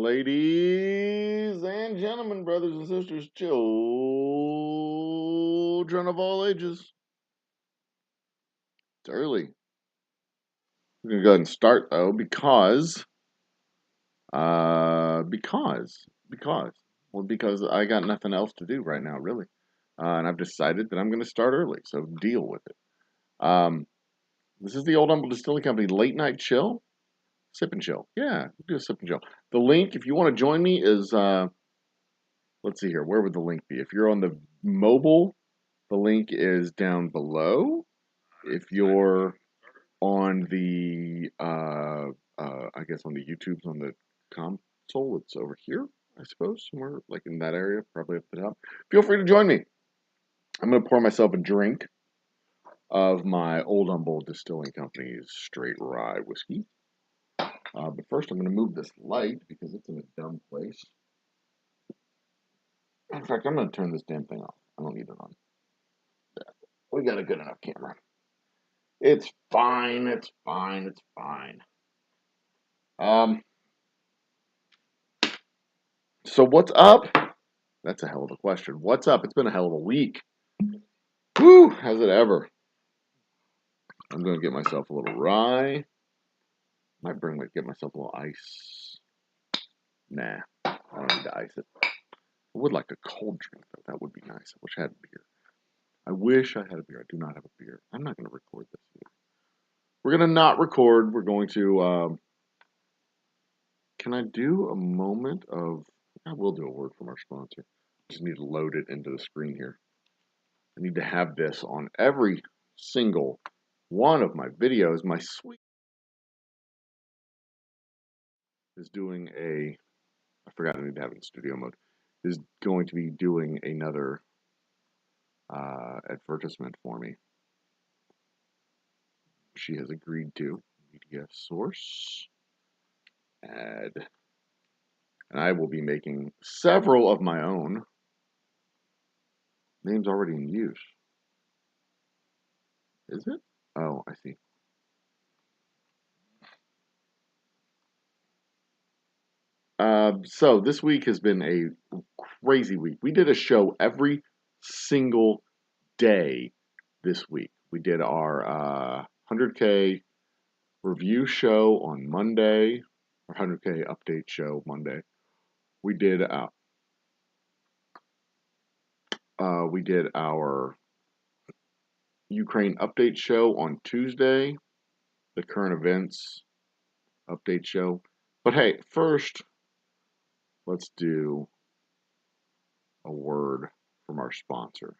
Ladies and gentlemen, brothers and sisters, children of all ages. It's early. We're going to go ahead and start, though, because I got nothing else to do right now, really. And I've decided that I'm going to start early, so deal with it. This is the Old Humble Distilling Company Late Night Chill. Sip and chill. Yeah, we'll do a sip and chill. The link, if you want to join me, is, let's see here. Where would the link be? If you're on the mobile, the link is down below. If you're on the, I guess on the YouTube's on the console, it's over here, I suppose, somewhere like in that area, probably up the top. Feel free to join me. I'm going to pour myself a drink of my Old Humble Distilling Company's straight rye whiskey. But first, I'm going to move this light because it's in a dumb place. In fact, I'm going to turn this damn thing off. I don't need it on. Yeah. We got a good enough camera. It's fine. It's fine. It's fine. So what's up? That's a hell of a question. What's up? It's been a hell of a week. Whew, how's it ever? I'm going to get myself a little rye. Might get myself a little ice. Nah, I don't need to ice it. I would like a cold drink, though. That would be nice. I wish I had a beer. I wish I had a beer. I do not have a beer. I'm not going to record this either. We're going to not record. We're going to, can I do a moment of, I will do a word from our sponsor. I just need to load it into the screen here. I need to have this on every single one of my videos. My sweet is doing I forgot I need to have it in studio mode, is going to be doing another advertisement for me. She has agreed to. Media source. Add. And I will be making several of my own. Names already in use. Is it? Oh, I see. So this week has been a crazy week. We did a show every single day this week. We did our 100K review show on Monday, our 100K update show Monday. We did our Ukraine update show on Tuesday, the current events update show. But hey, first, let's do a word from our sponsor.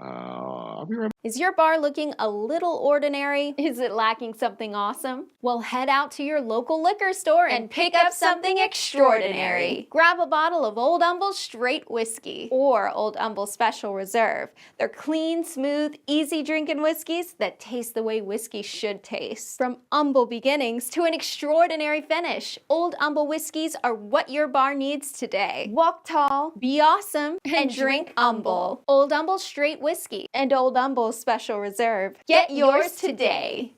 I'll be right back. Is your bar looking a little ordinary? Is it lacking something awesome? Well, head out to your local liquor store and pick up something extraordinary. Grab a bottle of Old Humble Straight Whiskey or Old Humble Special Reserve. They're clean, smooth, easy drinking whiskeys that taste the way whiskey should taste. From humble beginnings to an extraordinary finish, Old Humble whiskeys are what your bar needs today. Walk tall, be awesome, and drink humble. Old Humble Straight Whiskey and Old Humble Special Reserve. Get yours today.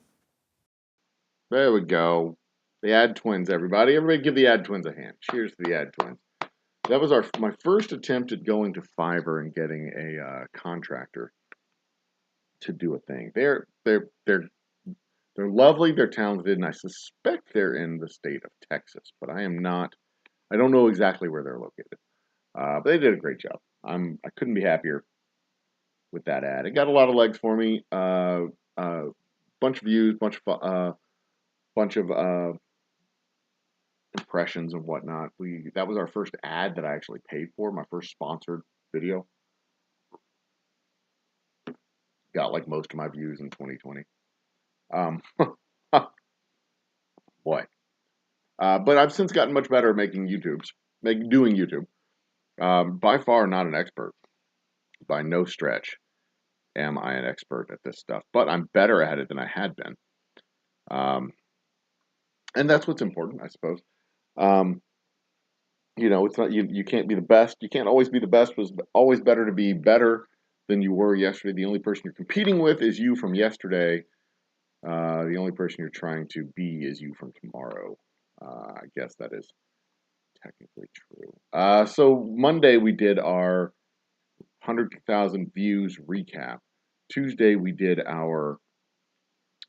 There we go. The Ad Twins, everybody. Everybody give the Ad Twins a hand. Cheers to the Ad Twins. That was my first attempt at going to Fiverr and getting a contractor to do a thing. They're lovely, they're talented, and I suspect they're in the state of Texas, but I don't know exactly where they're located. But they did a great job. I couldn't be happier with that ad. It got a lot of legs for me. Bunch of views, bunch of impressions and whatnot. That was our first ad that I actually paid for. My first sponsored video. Got like most of my views in 2020. Boy. But I've since gotten much better at doing YouTube. By far not an expert. By no stretch am I an expert at this stuff, but I'm better at it than I had been. And that's what's important, I suppose. It's not you can't be the best. You can't always be the best. It was always better to be better than you were yesterday. The only person you're competing with is you from yesterday. The only person you're trying to be is you from tomorrow. I guess that is technically true. So Monday we did our 100,000 views recap. Tuesday we did our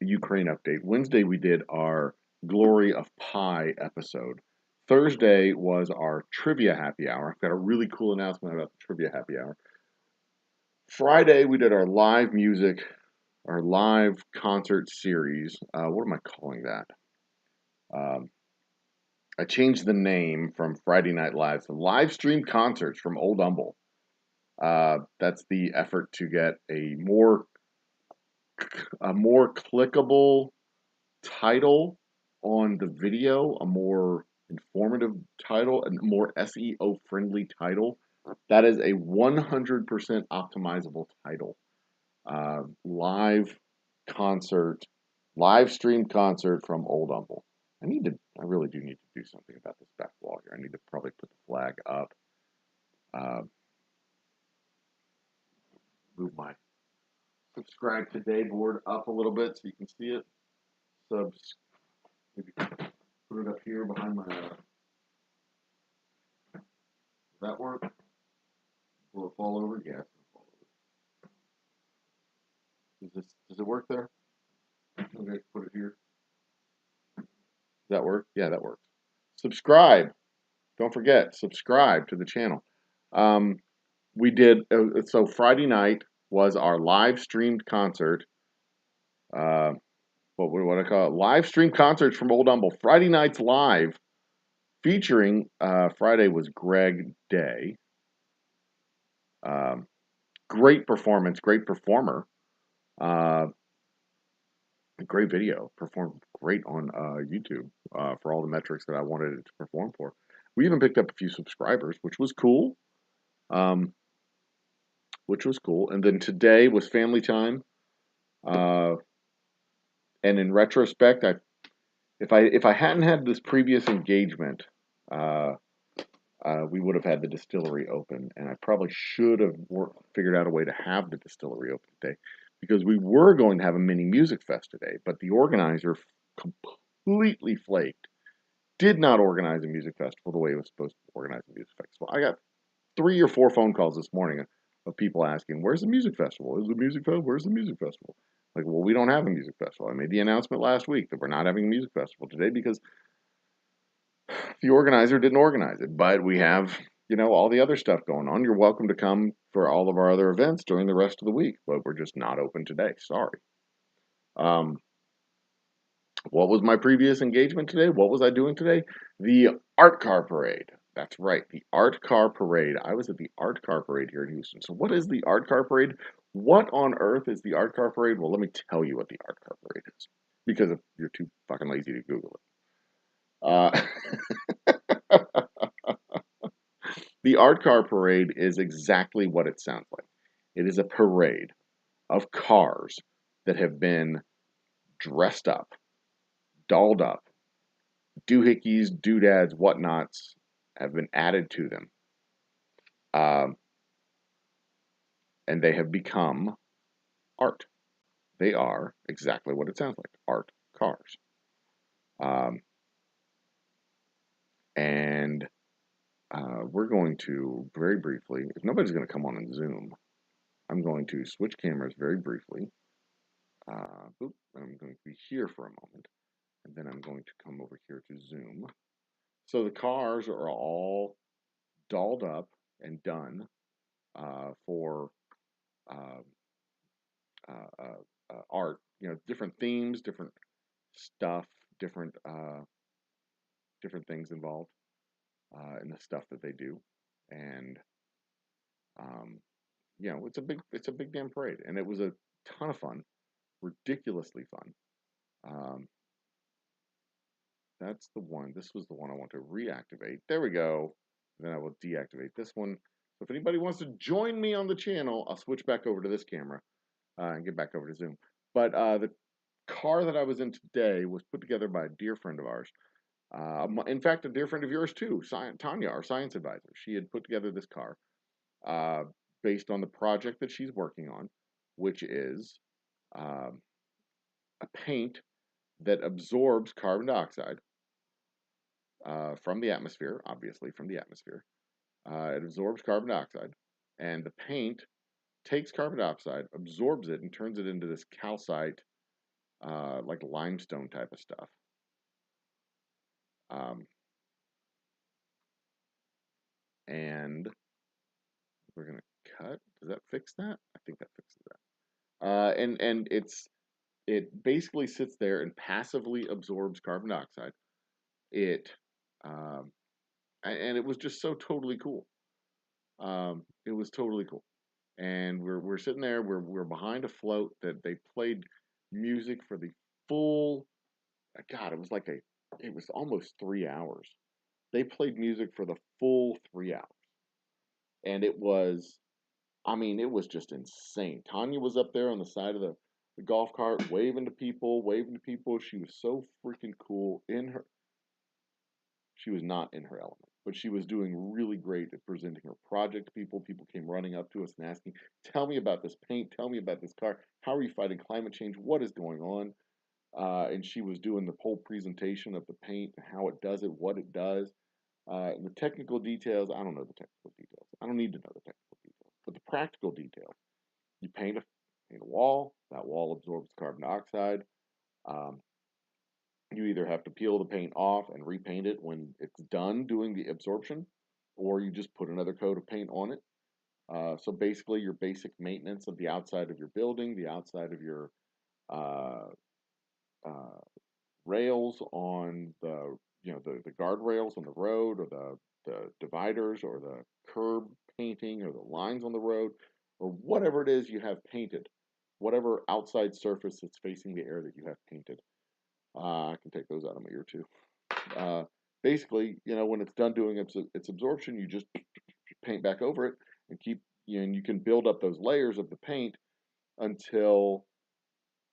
Ukraine update. Wednesday we did our Glory of Pi episode. Thursday was our trivia happy hour. I've got a really cool announcement about the trivia happy hour. Friday we did our live music, our live concert series. What am I calling that? I changed the name from Friday Night Live to live stream concerts from Old Humble. That's the effort to get a more clickable title on the video, a more informative title, a more SEO friendly title. That is a 100% optimizable title. Live concert, live stream concert from Old Humble. I really do need to do something about this back wall here. I need to probably put the flag up. Move my subscribe today board up a little bit so you can see it. Maybe put it up here behind my. Does that work? Will it fall over? Yeah, it's gonna fall over. Does it work there? Okay, put it here. Does that work? Yeah, that works. Subscribe. Don't forget, subscribe to the channel. We did so Friday night was our live streamed concert. What I call it? Live stream concerts from Old Humble. Friday nights live, featuring Friday was Greg Day. Great performance, great performer. Great video, performed great on YouTube for all the metrics that I wanted it to perform for. We even picked up a few subscribers, which was cool. And then today was family time. And in retrospect, if I hadn't had this previous engagement, we would have had the distillery open, and I probably should have figured out a way to have the distillery open today, because we were going to have a mini music fest today, but the organizer completely flaked. Did not organize a music festival the way it was supposed to organize a music festival. I got 3 or 4 phone calls this morning of people asking, "Where's the music festival? Is the music festival? Where's the music festival?" Like, well, we don't have a music festival. I made the announcement last week that we're not having a music festival today because the organizer didn't organize it. But we have, all the other stuff going on. You're welcome to come for all of our other events during the rest of the week, but we're just not open today. Sorry. What was my previous engagement today? What was I doing today? The Art Car Parade. That's right, the Art Car Parade. I was at the Art Car Parade here in Houston. So what is the Art Car Parade? What on earth is the Art Car Parade? Well, let me tell you what the Art Car Parade is, because if you're too fucking lazy to Google it. The Art Car Parade is exactly what it sounds like. It is a parade of cars that have been dressed up, dolled up, doohickeys, doodads, whatnots have been added to them. And they have become art. They are exactly what it sounds like, art cars. And we're going to very briefly, if nobody's going to come on in Zoom, I'm going to switch cameras very briefly. I'm going to be here for a moment, and then I'm going to come over here to Zoom. So the cars are all dolled up and done for art. Different themes, different stuff, different things involved in the stuff that they do, and it's a big damn parade, and it was a ton of fun, ridiculously fun. That's the one. This was the one I want to reactivate. There we go. Then I will deactivate this one. So if anybody wants to join me on the channel, I'll switch back over to this camera and get back over to Zoom. But the car that I was in today was put together by a dear friend of ours. In fact, a dear friend of yours too, Tanya, our science advisor. She had put together this car based on the project that she's working on, which is a paint that absorbs carbon dioxide from the atmosphere, obviously from the atmosphere. It absorbs carbon dioxide, and the paint takes carbon dioxide, absorbs it, and turns it into this calcite, like limestone type of stuff. Um, and we're gonna cut. Does that fix that? I think that fixes that. And it basically sits there and passively absorbs carbon dioxide. It and it was just so totally cool. It was totally cool. And we're sitting there. We're behind a float that they played music for the full. God, it was almost 3 hours. They played music for the full 3 hours, and it was, I mean, it was just insane. Tanya was up there on the side of the golf cart, waving to people, waving to people. She was so freaking cool in her. She was not in her element, but she was doing really great at presenting her project to people. People came running up to us and asking, "Tell me about this paint. Tell me about this car. How are you fighting climate change? What is going on?" And she was doing the whole presentation of the paint, how it does it, what it does. The technical details, I don't know the technical details. I don't need to know the technical details. But the practical details, you paint a wall, that wall absorbs carbon dioxide. Um, you either have to peel the paint off and repaint it when it's done doing the absorption, or you just put another coat of paint on it. So basically, your basic maintenance of the outside of your building, the outside of your uh, uh, rails on the guardrails on the road, or the dividers, or the curb painting, or the lines on the road, or whatever it is you have painted, whatever outside surface that's facing the air that you have painted. I can take those out of my ear too. Uh, Basically, when it's done doing its absorption, you just paint back over it and and you can build up those layers of the paint until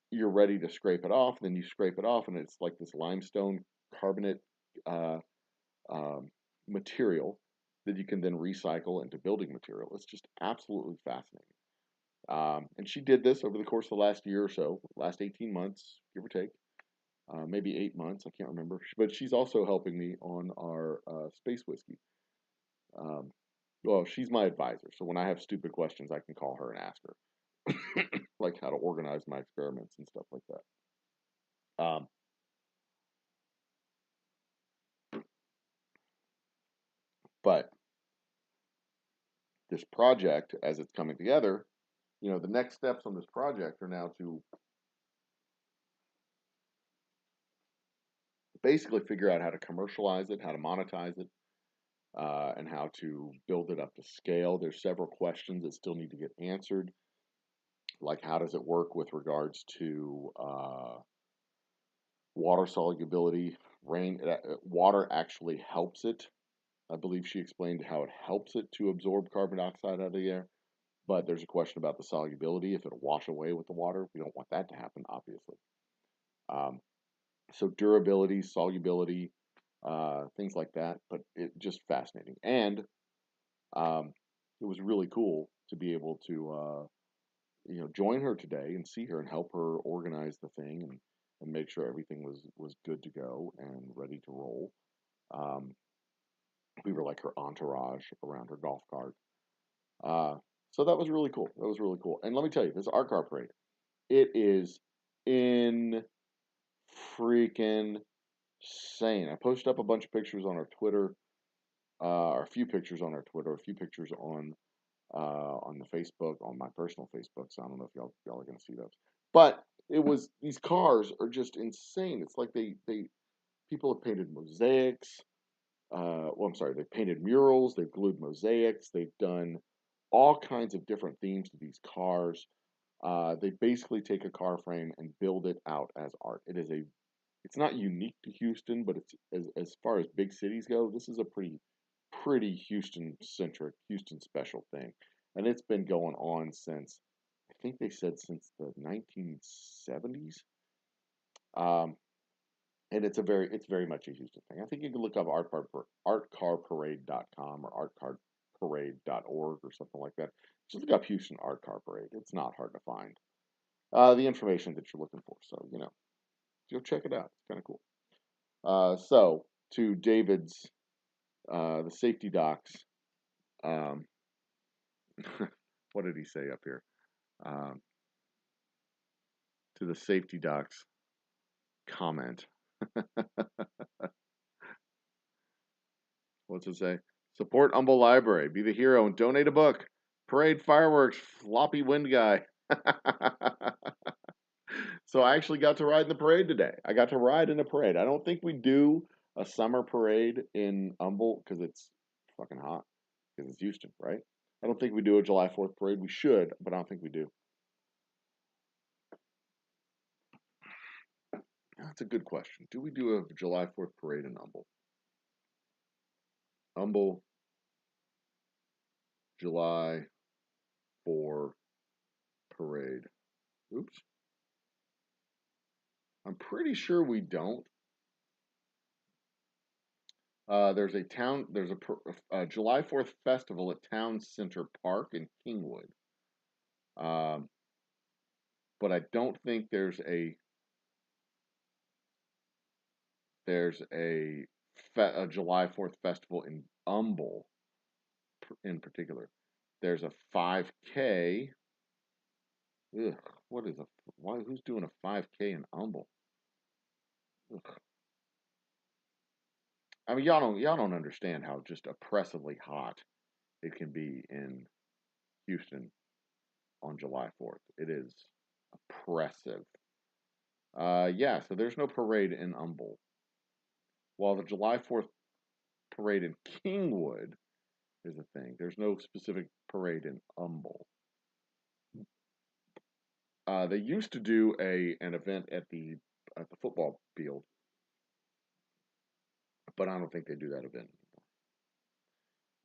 you're ready to scrape it off. Then you scrape it off, and it's like this limestone carbonate uh, um, material that you can then recycle into building material. It's just absolutely fascinating. And she did this over the course of the last year or so, last 18 months, give or take, maybe 8 months. I can't remember. But she's also helping me on our space whiskey. Um, well, she's my advisor. So when I have stupid questions, I can call her and ask her, like how to organize my experiments and stuff like that. Um, but this project, as it's coming together, the next steps on this project are now to basically figure out how to commercialize it, how to monetize it, and how to build it up to scale. There's several questions that still need to get answered, like how does it work with regards to water solubility? Water actually helps it. I believe she explained how it helps it to absorb carbon dioxide out of the air. But there's a question about the solubility. If it'll wash away with the water, we don't want that to happen, obviously. Um, so durability, solubility, things like that. But it just fascinating, and um, it was really cool to be able to join her today and see her and help her organize the thing and make sure everything was good to go and ready to roll. Um, we were like her entourage around her golf cart. Uh, so that was really cool. That was really cool. And let me tell you, this art car parade, it is in freaking insane. I posted up a bunch of pictures on our Twitter, or a few pictures on our Twitter, a few pictures on the Facebook, on my personal Facebook. So I don't know if y'all are gonna see those. But these cars are just insane. It's like they people have painted mosaics. Well, I'm sorry, they've painted murals, they've glued mosaics, they've done all kinds of different themes to these cars. They basically take a car frame and build it out as art. It's not unique to Houston, but it's as far as big cities go, this is a pretty Houston centric, Houston special thing, and it's been going on since, I think they said, since the 1970s. Um, and it's very much a Houston thing. I think you can look up artcarparade.com or artcarparade.org or something like that. Just look up Houston Art Car Parade. It's not hard to find the information that you're looking for. So go check it out. It's kind of cool. So to David's, the safety docs. Um, what did he say up here? Um, to the safety docs comment. What's it say? Support Humble Library. Be the hero and donate a book. Parade fireworks. Floppy wind guy. So I actually got to ride in the parade today. I got to ride in a parade. I don't think we do a summer parade in Humble because it's fucking hot. Because it's Houston, right? I don't think we do a July 4th parade. We should, but I don't think we do. That's a good question. Do we do a July 4th parade in Humble? Humble, July 4 parade. Oops. I'm pretty sure we don't. There's a July 4th festival at Town Center Park in Kingwood. Um, but I don't think there's a July 4th festival in Humble in particular. There's a 5K. Ugh, who's doing a 5K in Humble? Ugh. I mean, y'all don't understand how just oppressively hot it can be in Houston on July 4th. It is oppressive. Yeah, so there's no parade in Humble. While the July 4th parade in Kingwood is a thing, there's no specific parade in Humble. They used to do an event at the football field, but I don't think they do that event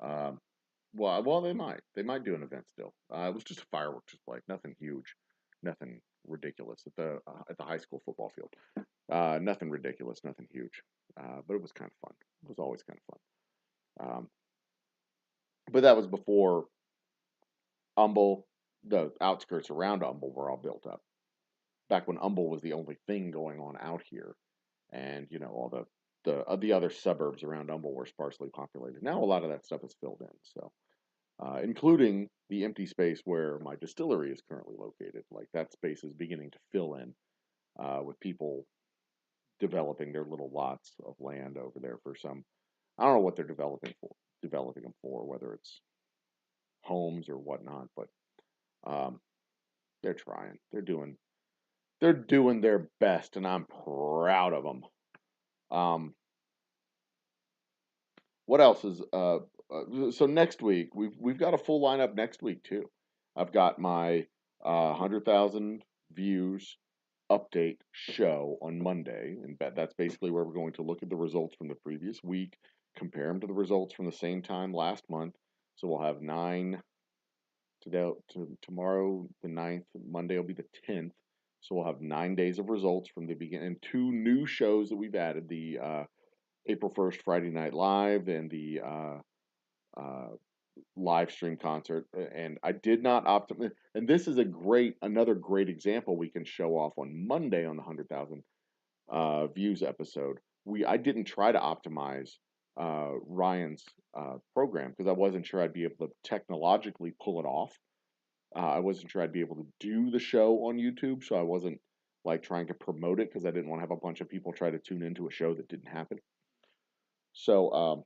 anymore. Well, they might. They might do an event still. It was just a fireworks display, nothing huge, nothing ridiculous at the high school football field. Nothing ridiculous, nothing huge, but it was kind of fun. It was always kind of fun. But that was before Humble, the outskirts around Humble were all built up. Back when Humble was the only thing going on out here, and all the other suburbs around Humble were sparsely populated. Now a lot of that stuff is filled in, so including the empty space where my distillery is currently located. Like that space is beginning to fill in with people developing their little lots of land over there for some. I don't know what they're developing them for, whether it's homes or whatnot, but they're trying. They're doing their best, and I'm proud of them. What else is so next week we've got a full lineup next week too. I've got my 100,000 views update show on Monday, and that's basically where we're going to look at the results from the previous week, compare them to the results from the same time last month. So we'll have 9 tomorrow, the 9th. Monday will be the 10th. So we'll have 9 days of results from the beginning, and 2 new shows that we've added: the April 1st Friday Night Live and the uh, live stream concert. And I did not optimize. And this is another great example we can show off on Monday on the 100,000 views episode. I didn't try to optimize Ryan's program because I wasn't sure I'd be able to technologically pull it off. I wasn't sure I'd be able to do the show on YouTube, so I wasn't like trying to promote it because I didn't want to have a bunch of people try to tune into a show that didn't happen. So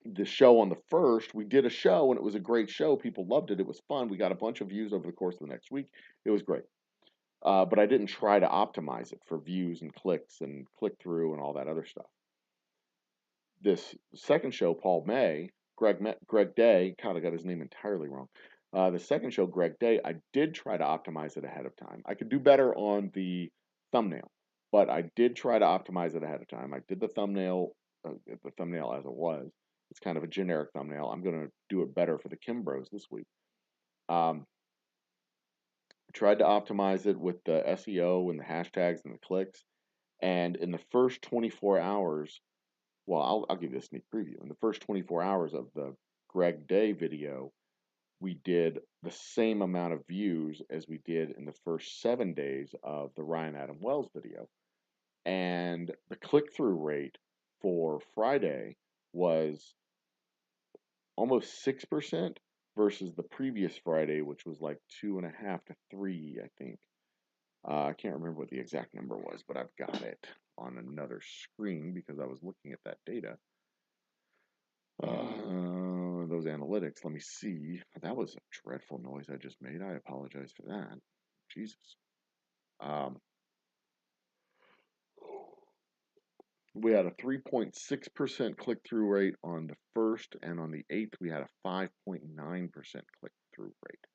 the show on the 1st, we did a show and it was a great show. People loved it. It was fun. We got a bunch of views over the course of the next week. It was great. But I didn't try to optimize it for views and clicks and click through and all that other stuff. This second show, Greg Day, God, I got his name entirely wrong. The second show, Greg Day, I did try to optimize it ahead of time. I could do better on the thumbnail, but I did try to optimize it ahead of time. I did the thumbnail as it was. It's kind of a generic thumbnail. I'm going to do it better for the Kim Bros this week. Tried to optimize it with the SEO and the hashtags and the clicks. And in the first 24 hours, well, I'll give you a sneak preview. In the first 24 hours of the Greg Day video, we did the same amount of views as we did in the first 7 days of the Ryan Adam Wells video. And the click-through rate for Friday was almost 6% versus the previous Friday, which was like 2.5 to 3, I think. I can't remember what the exact number was, but I've got it on another screen because I was looking at that data. Those analytics, let me see. That was a dreadful noise I just made. I apologize for that. Jesus. We had a 3.6% click-through rate on the 1st, and on the 8th, we had a 5.9% click-through rate.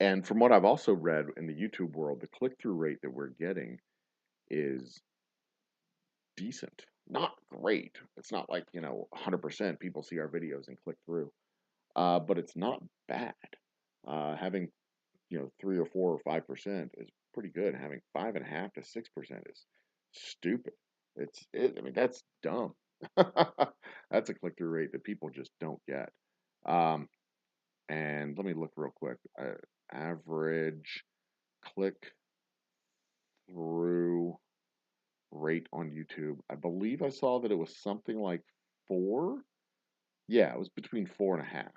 And from what I've also read in the YouTube world, the click-through rate that we're getting is decent. Not great. It's not like, 100% people see our videos and click through. But it's not bad. Having, 3 or 4 or 5% is pretty good. Having 5.5 to 6% is stupid. I mean, that's dumb. That's a click-through rate that people just don't get. And let me look real quick. Average click-through rate on YouTube. I believe I saw that it was something like 4. Yeah, it was between 4.5,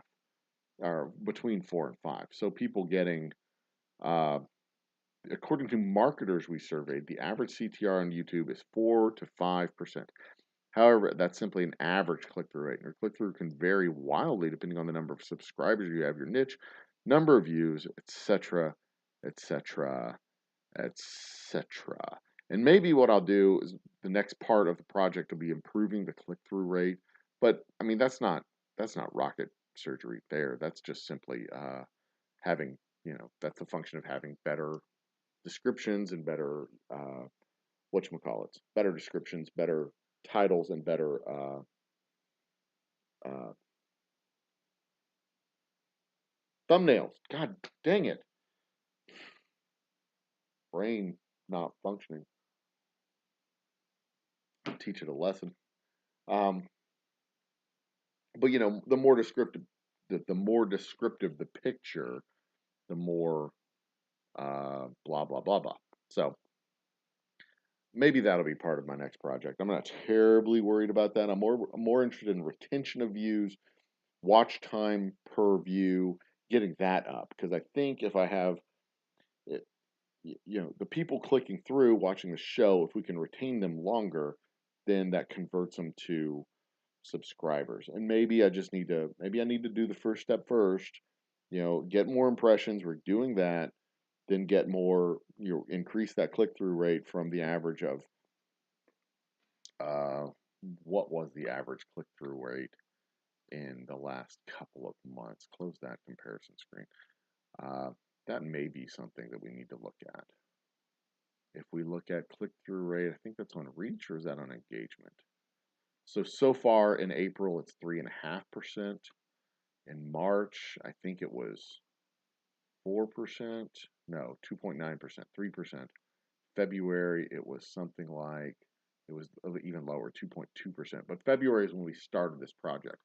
or between 4 and 5. So people getting, according to marketers we surveyed, the average CTR on YouTube is 4 to 5%. However, that's simply an average click-through rate. Your click-through can vary wildly depending on the number of subscribers you have, your niche, number of views, etc., etc., etc. And maybe what I'll do is the next part of the project will be improving the click-through rate. But I mean, that's not rocket surgery there. That's just simply having, that's a function of having better descriptions and better whatchamacallits, better descriptions, better titles, and better thumbnails. God dang it. Brain not functioning. Teach it a lesson. But the more descriptive the picture, the more blah blah blah blah. So maybe that'll be part of my next project. I'm not terribly worried about that. I'm more interested in retention of views, watch time per view, getting that up, because I think if I have it, the people clicking through watching the show, if we can retain them longer, then that converts them to subscribers. And maybe I need to do the first step first, get more impressions. We're doing that, then get more, increase that click-through rate from the average of what was the average click-through rate in the last couple of months. Close that comparison screen. That may be something that we need to look at. If we look at click-through rate, I think that's on reach, or is that on engagement? So far in April, it's 3.5%. In March, I think it was 4%. No, 2.9%, 3%. February, it was something like, it was even lower, 2.2%. But February is when we started this project.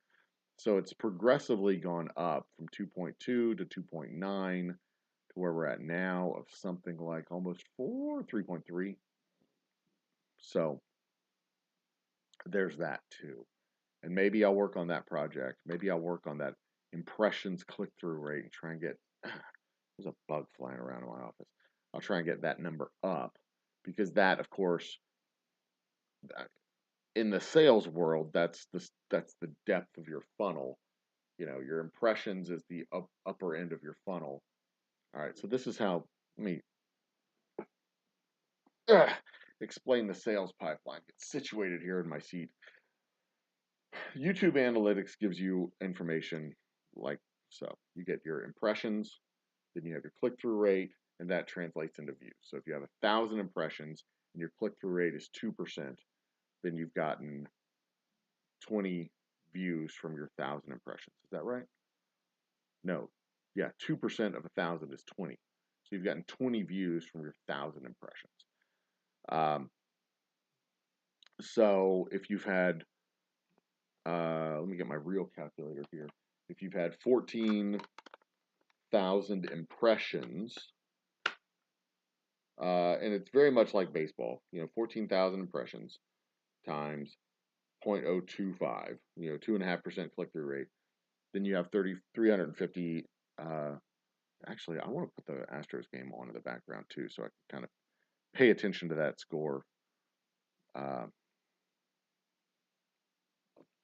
So it's progressively gone up from 2.2 to 2.9 to where we're at now of something like almost 4, 3.3. So there's that too. And maybe I'll work on that project. Maybe I'll work on that impressions click-through rate and try and get, there's a bug flying around in my office. I'll try and get that number up, because that, of course, in the sales world, that's the depth of your funnel. Your impressions is the upper end of your funnel. All right, so this is how, let me explain the sales pipeline. Get situated here in my seat. YouTube Analytics gives you information like so. You get your impressions, then you have your click-through rate, and that translates into views. So if you have 1,000 impressions and your click-through rate is 2%, then you've gotten 20 views from your 1,000 impressions. Is that right? No. Yeah, 2% of 1,000 is 20. So you've gotten 20 views from your 1,000 impressions. So if you've had, let me get my real calculator here. If you've had 14,000 impressions, and it's very much like baseball, 14,000 impressions. times 0.025, 2.5% click-through rate. Then you have 350. Actually, I want to put the Astros game on in the background too, so I can kind of pay attention to that score uh,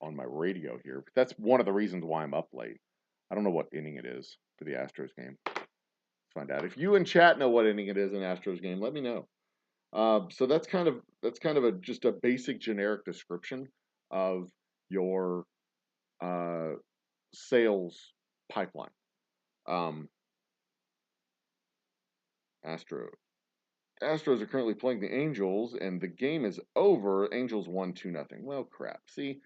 on my radio here. That's one of the reasons why I'm up late. I don't know what inning it is for the Astros game. Let's find out. If you in chat know what inning it is in Astros game, let me know. So that's kind of just a basic generic description of your sales pipeline. Astros are currently playing the Angels, and the game is over. Angels won 2-0. Well, crap. See,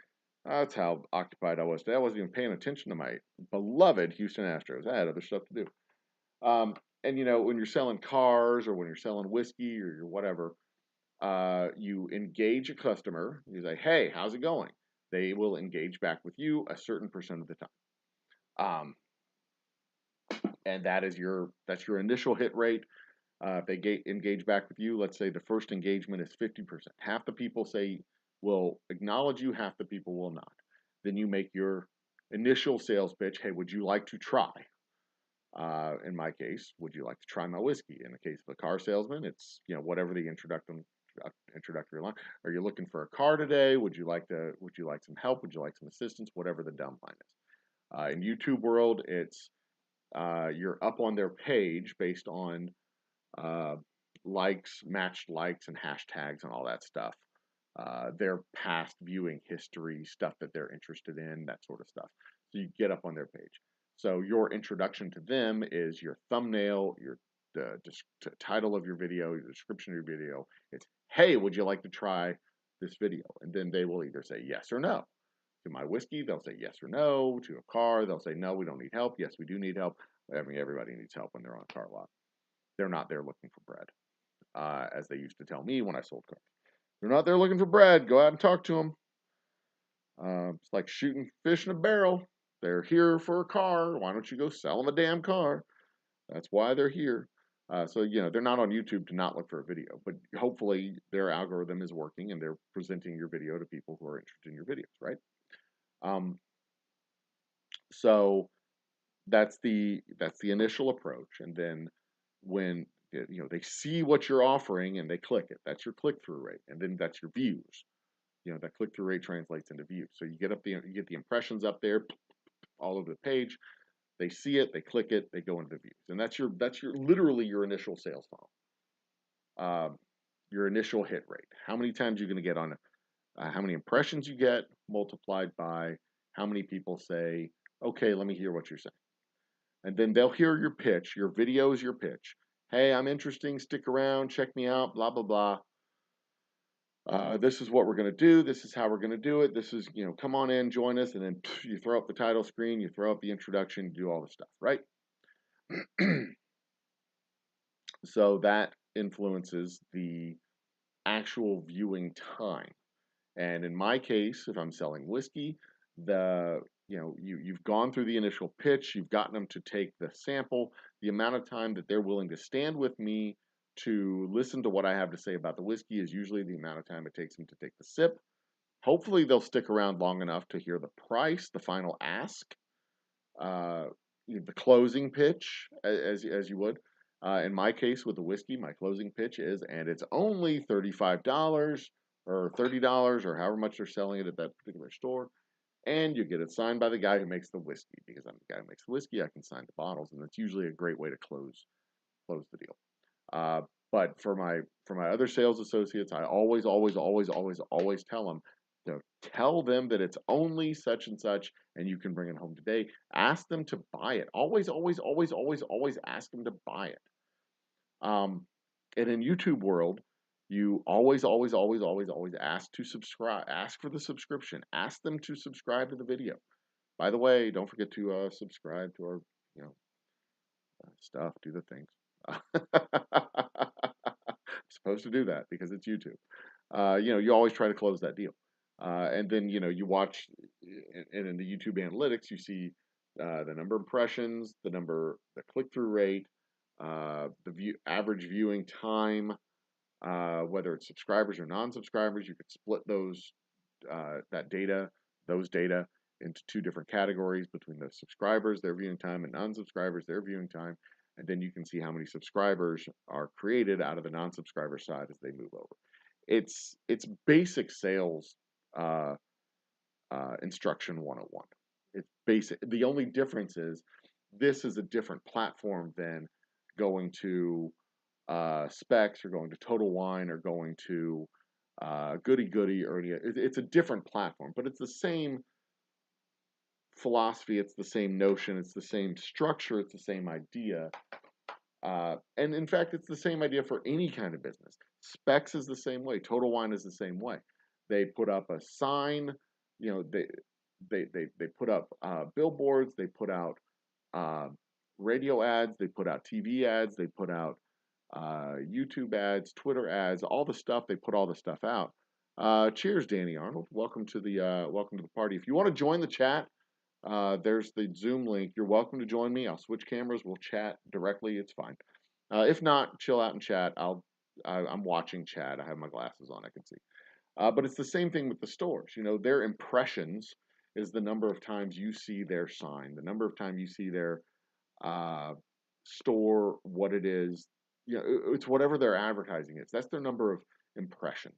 that's how occupied I was today. I wasn't even paying attention to my beloved Houston Astros. I had other stuff to do. And when you're selling cars or when you're selling whiskey or whatever, you engage a customer. You say, "Hey, how's it going?" They will engage back with you a certain percent of the time, and that's your initial hit rate. If they engage back with you, let's say the first engagement is 50%. Half the people will acknowledge you, half the people will not. Then you make your initial sales pitch. Hey, would you like to try? In my case, would you like to try my whiskey? In the case of a car salesman, it's whatever the introductory line. Are you looking for a car today? Would you like some help? Would you like some assistance? Whatever the dumb line is. In YouTube world, it's you're up on their page based on likes, matched likes, and hashtags and all that stuff. Their past viewing history, stuff that they're interested in, that sort of stuff. So you get up on their page. So your introduction to them is your thumbnail, the title of your video, your description of your video. It's, hey, would you like to try this video? And then they will either say yes or no. To my whiskey, they'll say yes or no. To a car, they'll say no, we don't need help. Yes, we do need help. I mean, everybody needs help when they're on a car lot. They're not there looking for bread, as they used to tell me when I sold cars. They're not there looking for bread. Go out and talk to them. It's like shooting fish in a barrel. They're here for a car. Why don't you go sell them a damn car? That's why they're here. So they're not on YouTube to not look for a video, but hopefully their algorithm is working and they're presenting your video to people who are interested in your videos, right? So that's the initial approach, and then when they see what you're offering and they click it, that's your click-through rate, and then that's your views. That click-through rate translates into views. So you get the impressions up there all over the page. They see it, they click it, they go into the views, and that's your literally your initial sales funnel. Your initial hit rate. How many times you're going to get on how many impressions you get multiplied by how many people say, okay, let me hear what you're saying. And then they'll hear your pitch. Your video is your pitch. Hey, I'm interesting. Stick around. Check me out. Blah, blah, blah. This is what we're going to do. This is how we're going to do it. This is, come on in, join us. And then you throw up the title screen. You throw up the introduction. You do all the stuff, right? So that influences the actual viewing time. And in my case, if I'm selling whiskey, you've gone through the initial pitch, you've gotten them to take the sample, the amount of time that they're willing to stand with me to listen to what I have to say about the whiskey is usually the amount of time it takes them to take the sip. Hopefully they'll stick around long enough to hear the price, the final ask, the closing pitch, as you would. In my case with the whiskey, my closing pitch is, and it's only $35 or $30 or however much they're selling it at that particular store. And you get it signed by the guy who makes the whiskey, because I'm the guy who makes the whiskey. I can sign the bottles, and that's usually a great way to close the deal. But for my other sales associates, I always tell them, tell them that it's only such and such, and you can bring it home today. Ask them to buy it. Always ask them to buy it. And in YouTube world, you always ask to subscribe. Ask for the subscription. Ask them to subscribe to the video. By the way, don't forget to subscribe to our stuff. Do the things. Supposed to do that because it's YouTube. You always try to close that deal. And then you watch, and in the YouTube analytics, you see the number of impressions, the click-through rate, the average viewing time, whether it's subscribers or non-subscribers. You could split those those data into two different categories between the subscribers, their viewing time, and non-subscribers, their viewing time. And then you can see how many subscribers are created out of the non-subscriber side as they move over. It's basic sales uh, instruction 101. It's basic. The only difference is this is a different platform than going to Specs or going to Total Wine or going to Goody Goody or it's a different platform, but it's the same philosophy, it's the same notion, it's the same structure, it's the same idea. And in fact, it's the same idea for any kind of business. Specs is the same way. Total Wine is the same way. They put up a sign, you know, they put up billboards, they put out uh, radio ads, they put out TV ads, they put out YouTube ads, Twitter ads, all the stuff. They put all the stuff out. Cheers, Danny Arnold. Welcome to the party. If you want to join the chat, there's the Zoom link. You're welcome to join me. I'll switch cameras. We'll chat directly. It's fine. If not, chill out and chat. I'm watching chat. I have my glasses on. I can see. But it's the same thing with the stores. You know, their impressions is the number of times you see their sign, the number of times you see their uh, store, what it is. You know, it's whatever their advertising is. That's their number of impressions,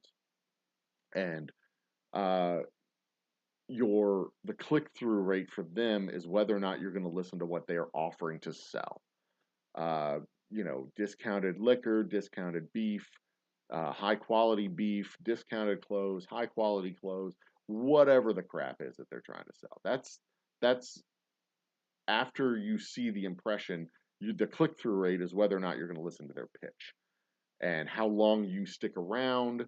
and uh, the click through rate for them is whether or not you're going to listen to what they are offering to sell. Uh, you know, discounted liquor, discounted beef, high quality beef, discounted clothes, high quality clothes, whatever the crap is that they're trying to sell. That's after you see the impression, the click through rate is whether or not you're going to listen to their pitch. And how long you stick around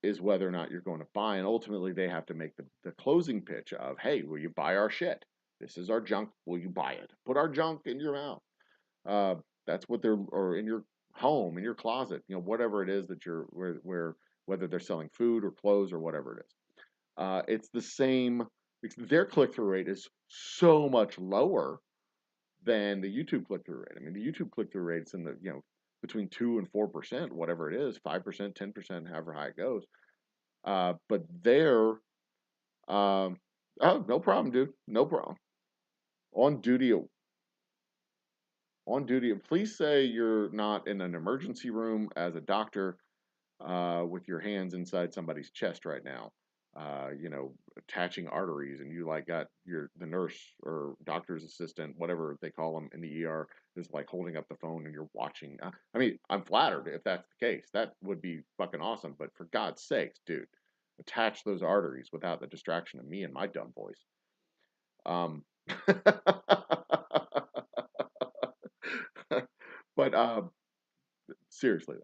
is whether or not you're going to buy. And ultimately, they have to make the closing pitch of, hey, will you buy our shit? This is our junk. Will you buy it? Put our junk in your mouth. That's what or in your home, in your closet, you know, whatever it is that whether they're selling food or clothes or whatever it is. It's the same. Their click through rate is so much lower than the YouTube click through rate. I mean, the YouTube click through rate's in the, you know, between 2 and 4%, whatever it is, 5%, 10%, however high it goes. But they're, oh, no problem, dude. No problem. On duty, please say you're not in an emergency room as a doctor with your hands inside somebody's chest right now, you know, attaching arteries, and you like got the nurse or doctor's assistant, whatever they call them in the ER, is like holding up the phone and you're watching. I mean, I'm flattered if that's the case. That would be fucking awesome. But for God's sakes, dude, attach those arteries without the distraction of me and my dumb voice. Um, but seriously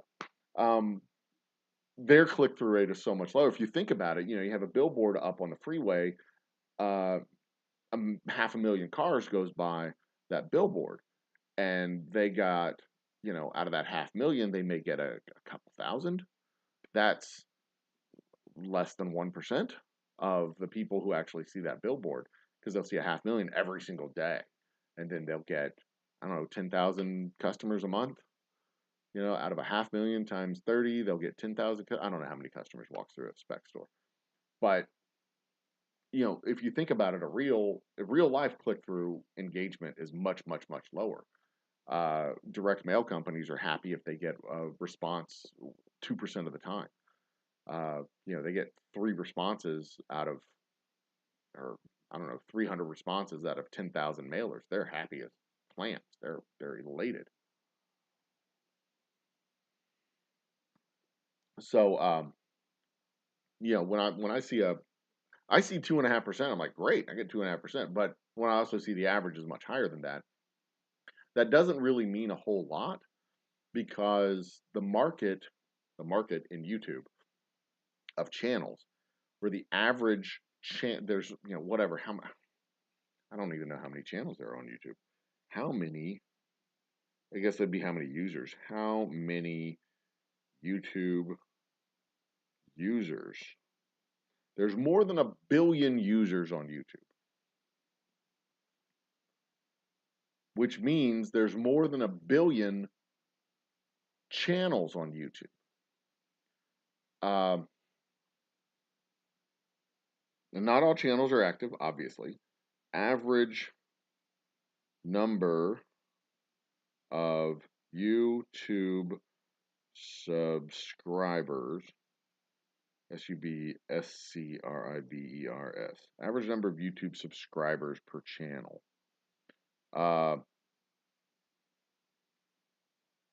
though. Their click through rate is so much lower. If you think about it, you know, you have a billboard up on the freeway, uh, 500,000 cars goes by that billboard, and they got, you know, out of that 500,000, they may get a couple thousand. That's less than 1% of the people who actually see that billboard, because they'll see a 500,000 every single day, and then they'll get, I don't know, 10,000 customers a month. You know, out of a 500,000 times 30, they'll get 10,000. I don't know how many customers walk through a spec store, but you know, if you think about it, a real life click through engagement is much, much, much lower. Direct mail companies are happy if they get a response 2% of the time. You know, they get 3 responses out of, or I don't know, 300 responses out of 10,000 mailers. They're happy as clams. They're elated. So, you know, when I see 2.5%, I'm like, great, I get 2.5%. But when I also see the average is much higher than that, that doesn't really mean a whole lot, because the market in YouTube of channels, where the average there's, you know, whatever, I don't even know how many channels there are on YouTube. How many? I guess that'd be how many users. How many YouTube users? There's more than 1 billion users on YouTube, which means there's more than 1 billion channels on YouTube. Um, and not all channels are active, obviously. Average number of YouTube subscribers, subscribers. Average number of YouTube subscribers per channel.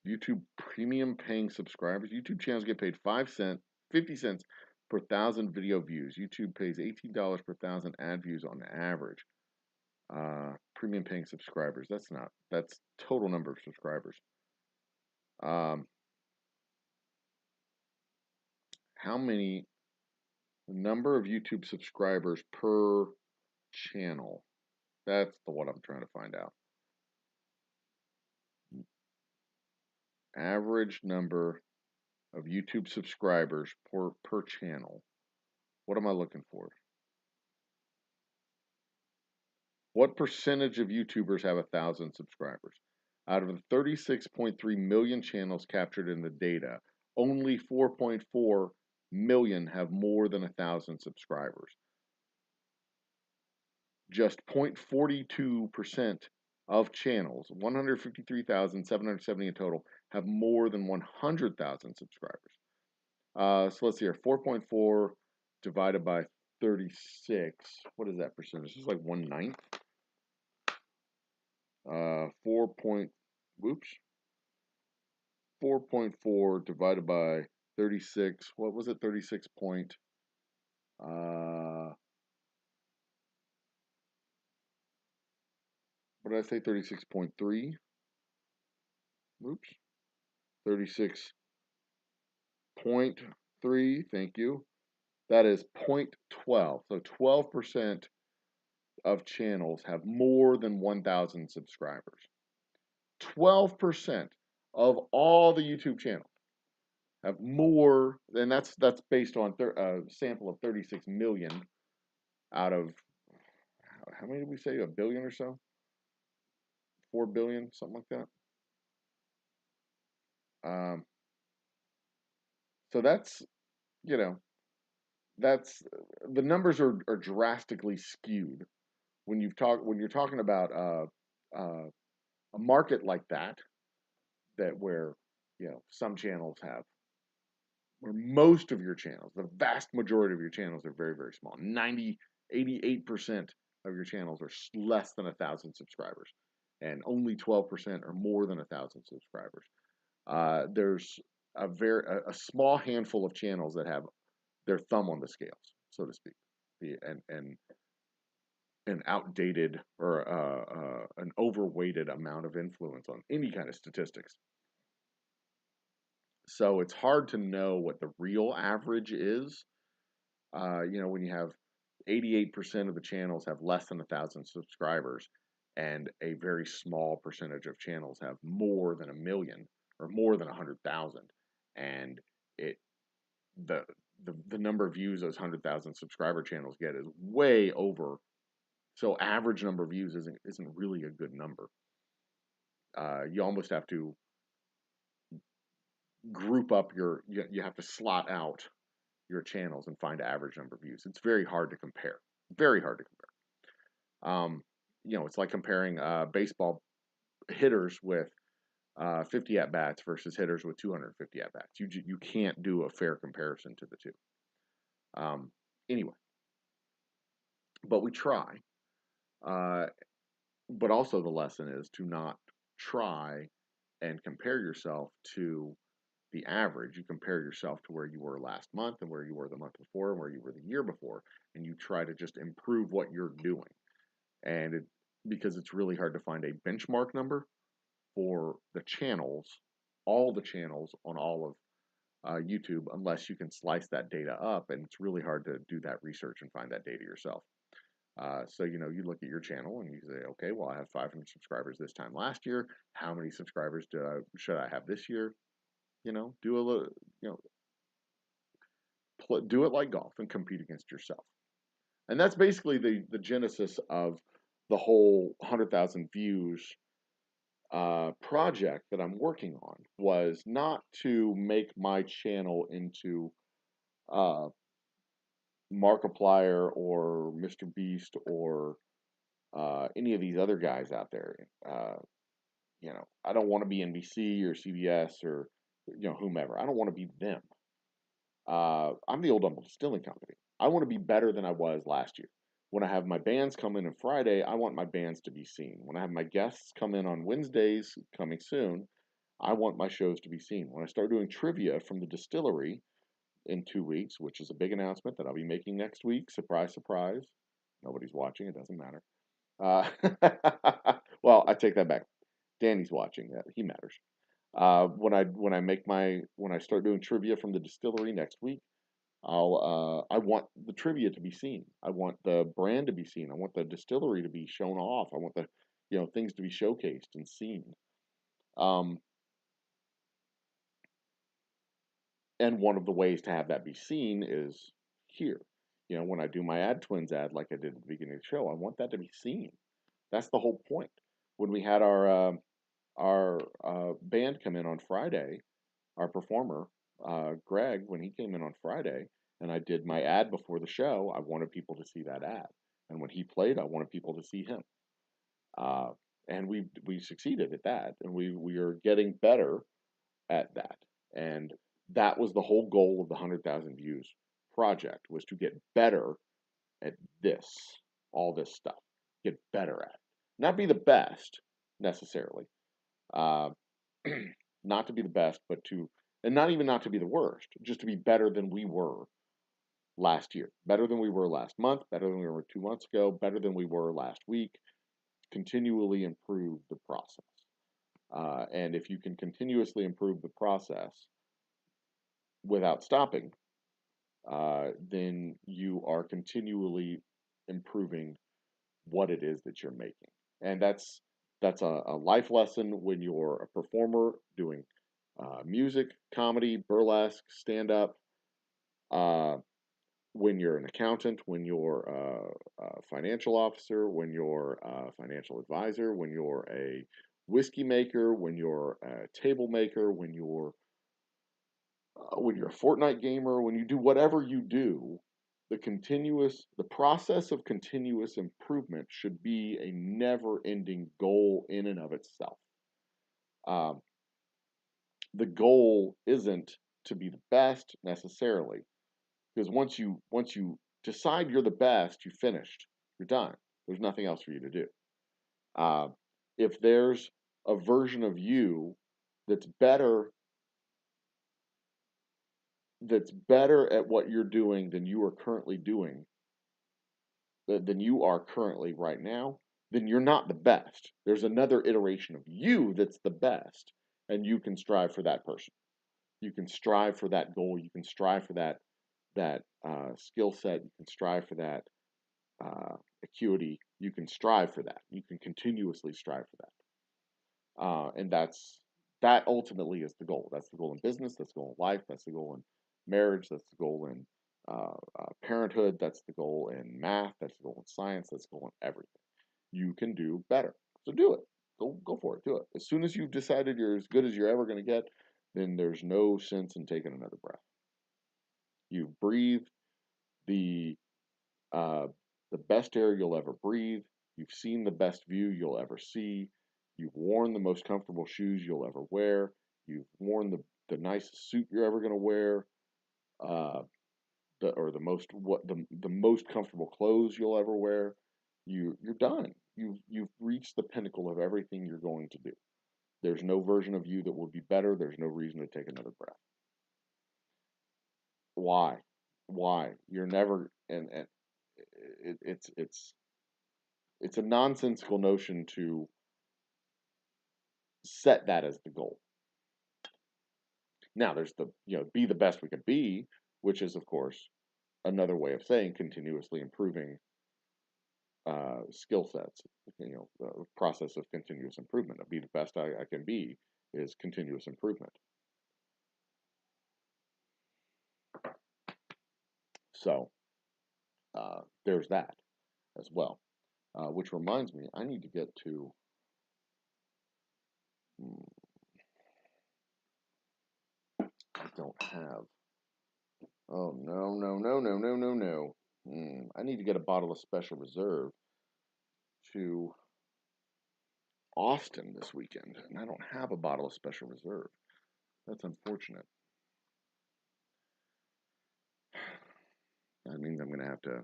YouTube premium paying subscribers. YouTube channels get paid 50 cents per thousand video views. YouTube pays $18 per thousand ad views on average. Premium paying subscribers. That's total number of subscribers. How many number of YouTube subscribers per channel? That's the one I'm trying to find out. Average number of YouTube subscribers per channel. What am I looking for? What percentage of YouTubers have 1,000 subscribers? Out of the 36.3 million channels captured in the data, only 4.4 million have more than 1,000 subscribers. Just 0.42% of channels, 153,770 in total, have more than 100,000 subscribers. So let's see here, 4.4 divided by 36. What is that percentage? This is like 1/9. 4.4 divided by 36. What was it? 36 point. What did I say? 36.3. Oops. 36.3. Thank you. That is 0.12. So 12% of channels have more than 1,000 subscribers. 12% of all the YouTube channels have more, and that's based on a sample of 36 million out of, how many did we say, a billion or so? 4 billion, something like that. So that's, you know, that's, the numbers are drastically skewed when you're talking about a market like that where, some channels have, where most of your channels, the vast majority of your channels are very, very small. 88% of your channels are less than 1,000 subscribers, and only 12% are more than 1,000 subscribers. There's a small handful of channels that have their thumb on the scales, so to speak, and an outdated or an overweighted amount of influence on any kind of statistics. So it's hard to know what the real average is. When you have 88% of the channels have less than 1,000 subscribers, and a very small percentage of channels have more than 1,000,000 or more than 100,000, and the number of views those 100,000 subscriber channels get is way over. So average number of views isn't really a good number. You almost have to group up you have to slot out your channels and find average number of views. It's very hard to compare. Very hard to compare. It's like comparing baseball hitters with 50 at bats versus hitters with 250 at bats. You can't do a fair comparison to the two. Anyway, but we try. But also the lesson is to not try and compare yourself to the average. You compare yourself to where you were last month and where you were the month before and where you were the year before, and you try to just improve what you're doing. And because it's really hard to find a benchmark number for the channels, all the channels on all of YouTube, unless you can slice that data up, and it's really hard to do that research and find that data yourself. So you look at your channel and you say, okay, well, I have 500 subscribers this time last year. How many subscribers should I have this year? Do a little, do it like golf and compete against yourself. And that's basically the genesis of the whole 100,000 views project that I'm working on was not to make my channel into uh, Markiplier or Mr. Beast or any of these other guys out there. I don't want to be NBC or CBS or whomever. I don't want to be them. I'm the Old Humble Distilling Company. I want to be better than I was last year. When I have my bands come in on Friday, I want my bands to be seen. When I have my guests come in on Wednesdays coming soon, I want my shows to be seen. When I start doing trivia from the distillery in 2 weeks, which is a big announcement that I'll be making next week, surprise, surprise. Nobody's watching, it doesn't matter. Well, I take that back. Danny's watching. He matters. When I start doing trivia from the distillery next week, I want the trivia to be seen. I want the brand to be seen. I want the distillery to be shown off. I want the things to be showcased and seen. Um, and one of the ways to have that be seen is here. When I do my Ad Twins ad like I did at the beginning of the show, I want that to be seen. That's the whole point. When we had our band come in on Friday, our performer, Greg, when he came in on Friday, and I did my ad before the show, I wanted people to see that ad. And when he played, I wanted people to see him. Uh, and we succeeded at that, and we are getting better at that. And that was the whole goal of the 100,000 views project, was to get better at all this stuff, get better at it. Not be the best necessarily, uh, not to be the best, and not even not to be the worst, just to be better than we were last year, better than we were last month, better than we were 2 months ago, better than we were last week. Continually improve the process. And if you can continuously improve the process without stopping, then you are continually improving what it is that you're making. And that's a life lesson when you're a performer doing music, comedy, burlesque, stand up, when you're an accountant, when you're a financial officer, when you're a financial advisor, when you're a whiskey maker, when you're a table maker, when you're a Fortnite gamer, when you do whatever you do, the process of continuous improvement should be a never-ending goal in and of itself. Um, the goal isn't to be the best necessarily, because once you decide you're the best, you finished. You're done. There's nothing else for you to do. Uh, if there's a version of you that's better at what you're doing than you are currently doing, than you are currently right now, then you're not the best. There's another iteration of you that's the best, and you can strive for that person. You can strive for that goal. You can strive for that skill set. You can strive for that acuity. You can strive for that. You can continuously strive for that. And that ultimately is the goal. That's the goal in business. That's the goal in life. That's the goal in marriage. That's the goal in parenthood. That's the goal in math. That's the goal in science. That's the goal in everything. You can do better. So do it. Go for it. Do it. As soon as you've decided you're as good as you're ever going to get, then there's no sense in taking another breath. You've breathed the uh, the best air you'll ever breathe. You've seen the best view you'll ever see. You've worn the most comfortable shoes you'll ever wear. You've worn the nicest suit you're ever going to wear. Uh, the most comfortable clothes you'll ever wear. You're done. You've reached the pinnacle of everything you're going to do. There's no version of you that will be better. There's no reason to take another breath. Why? Why? You're never and it's a nonsensical notion to set that as the goal. Now there's be the best we can be, which is of course another way of saying continuously improving skill sets. The process of continuous improvement. Be the best I can be is continuous improvement. So there's that as well. Which reminds me, I need to get to don't have. Oh, no, no, no, no, no, no, no. I need to get a bottle of Special Reserve to Austin this weekend, and I don't have a bottle of Special Reserve. That's unfortunate. That means I'm going to have to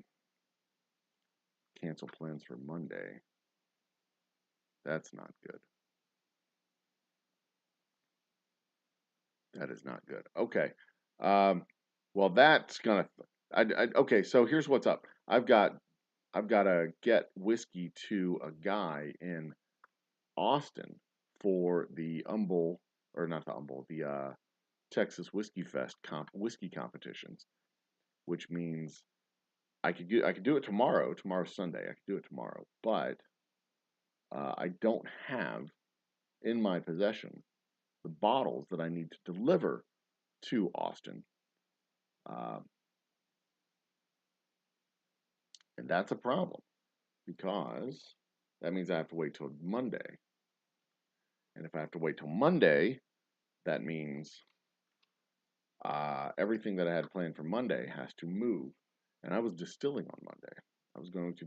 cancel plans for Monday. That's not good. That is not good. Okay. Well, that's gonna. Okay. So here's what's up. I've got to get whiskey to a guy in Austin for the or not the Texas Whiskey Fest whiskey competitions, which means I could do it tomorrow. Tomorrow's Sunday. I could do it tomorrow, but I don't have in my possession the bottles that I need to deliver to Austin. And that's a problem because that means I have to wait till Monday. And if I have to wait till Monday, that means everything that I had planned for Monday has to move. And I was distilling on Monday. I was going to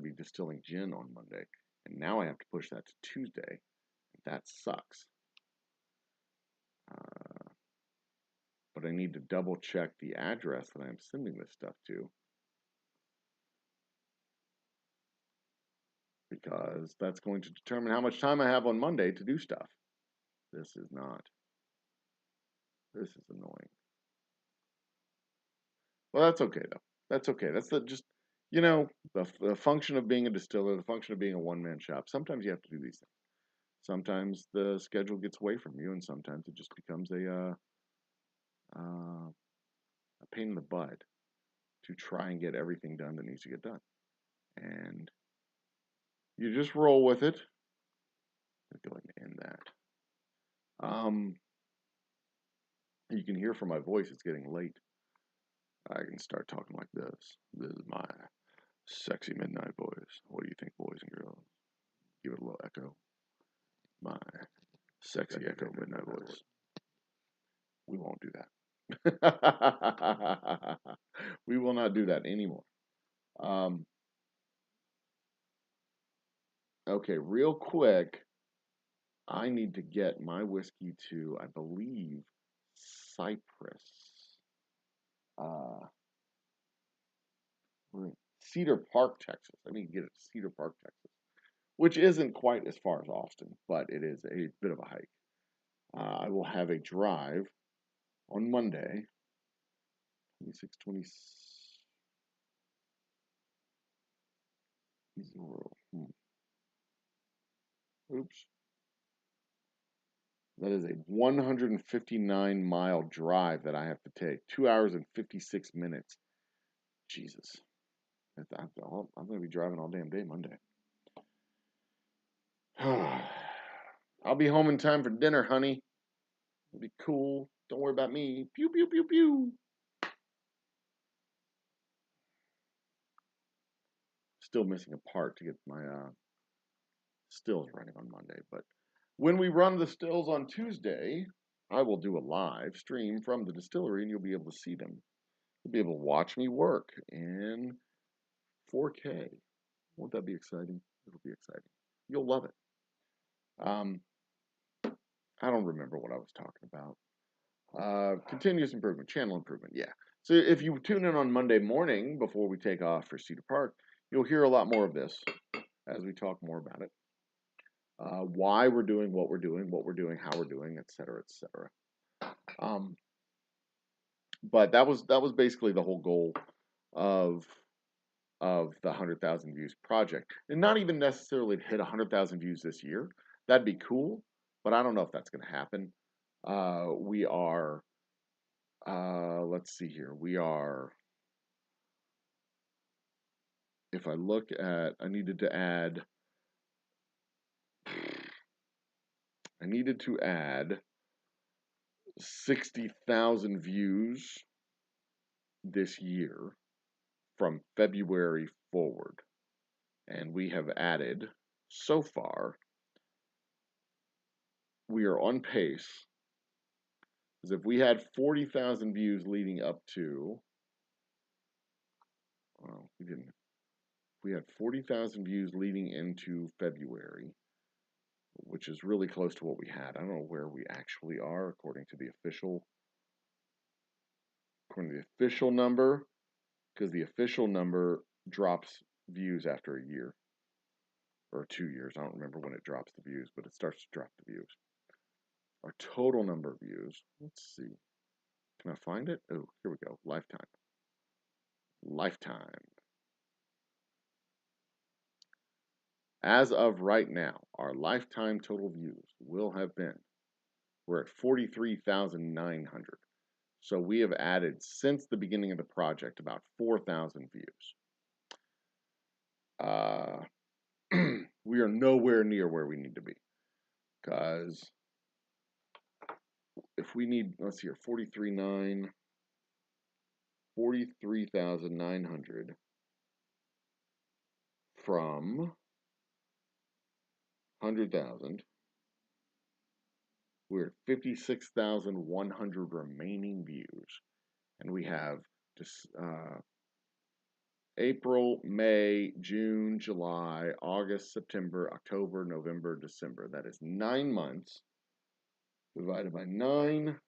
be distilling gin on Monday, and now I have to push that to Tuesday. That sucks. But I need to double check the address that I'm sending this stuff to, because that's going to determine how much time I have on Monday to do stuff. This is annoying. Well, that's okay though. That's okay. That's the function of being a distiller, the function of being a one-man shop. Sometimes you have to do these things. Sometimes the schedule gets away from you, and sometimes it just becomes a pain in the butt to try and get everything done that needs to get done. And you just roll with it. Let's go ahead and end that. You can hear from my voice, it's getting late. I can start talking like this. This is my sexy midnight voice. What do you think, boys and girls? Give it a little echo. My sexy echo midnight voice. We won't do that. We will not do that anymore. Okay, real quick, I need to get my whiskey to, I believe, Cypress. We're in Cedar Park, Texas. I need to get it to Cedar Park, Texas, which isn't quite as far as Austin, but it is a bit of a hike. I will have a drive on Monday, 26, 20. Oops. That is a 159-mile drive that I have to take. 2 hours and 56 minutes. Jesus. I'm going to be driving all damn day Monday. I'll be home in time for dinner, honey. It'll be cool. Don't worry about me. Pew, pew, pew, pew. Still missing a part to get my stills running on Monday. But when we run the stills on Tuesday, I will do a live stream from the distillery, and you'll be able to see them. You'll be able to watch me work in 4K. Won't that be exciting? It'll be exciting. You'll love it. I don't remember what I was talking about. Continuous improvement, channel improvement. Yeah. So if you tune in on Monday morning before we take off for Cedar Park, you'll hear a lot more of this as we talk more about it. Why we're doing what we're doing, how we're doing, et cetera, et cetera. But that was basically the whole goal of the 100,000 views project, and not even necessarily to hit 100,000 views this year. That'd be cool, but I don't know if that's going to happen. We are. Let's see here. We are. If I look at, I needed to add 60,000 views this year from February forward. And we have added, so far, we are on pace Because if we had 40,000 views leading up to, well, we didn't. We had 40,000 views leading into February, which is really close to what we had. I don't know where we actually are according to the official number, because the official number drops views after a year or 2 years. I don't remember when it drops the views, but it starts to drop the views. Our total number of views, let's see. Can I find it? Oh, here we go. Lifetime. As of right now, our lifetime total views will have been, we're at 43,900. So we have added, since the beginning of the project, about 4,000 views. We are nowhere near where we need to be. Because if we need, let's see here, 43,900 from 100,000, we're at 56,100 remaining views. And we have just April, May, June, July, August, September, October, November, December. That is 9 months divided by 9.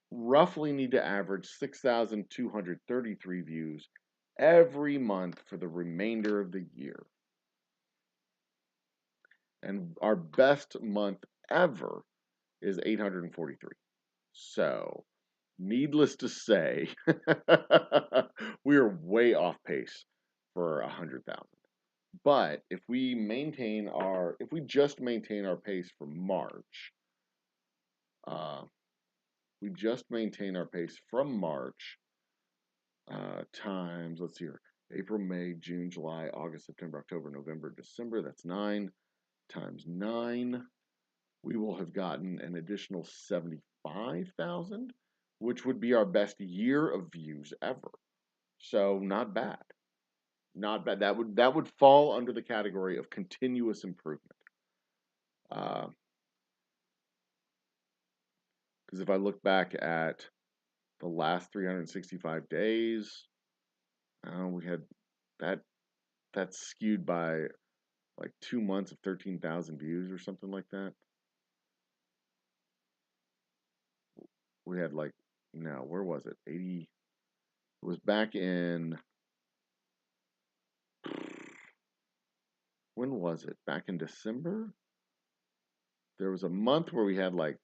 Roughly need to average 6,233 views every month for the remainder of the year. And our best month ever is 843. So, needless to say, we are way off pace for 100,000. But if we just maintain our pace for March, times, let's see here, April, May, June, July, August, September, October, November, December, that's 9 times 9. We will have gotten an additional 75,000, which would be our best year of views ever. So not bad. Not bad. That would fall under the category of continuous improvement. Because if I look back at the last 365 days, we had that's skewed by like 2 months of 13,000 views or something like that. We had like, no, where was it? 80. It was back in, when was it? Back in December? There was a month where we had like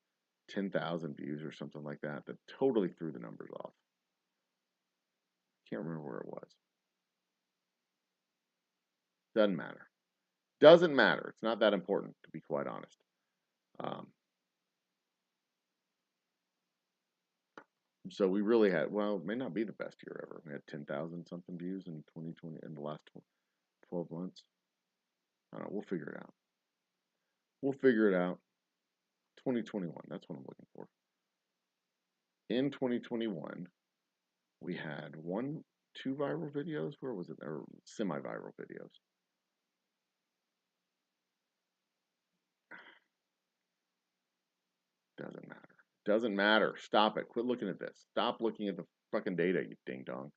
10,000 views or something like that totally threw the numbers off. Can't remember where it was. Doesn't matter. Doesn't matter. It's not that important, to be quite honest. So we really had, well, it may not be the best year ever. We had 10,000 something views in 2020 in the last 12 months. I don't know. We'll figure it out. 2021. That's what I'm looking for. In 2021, we had 2 viral videos. Where was it? Or semi-viral videos. Doesn't matter. Doesn't matter. Stop it. Quit looking at this. Stop looking at the fucking data, you ding dong.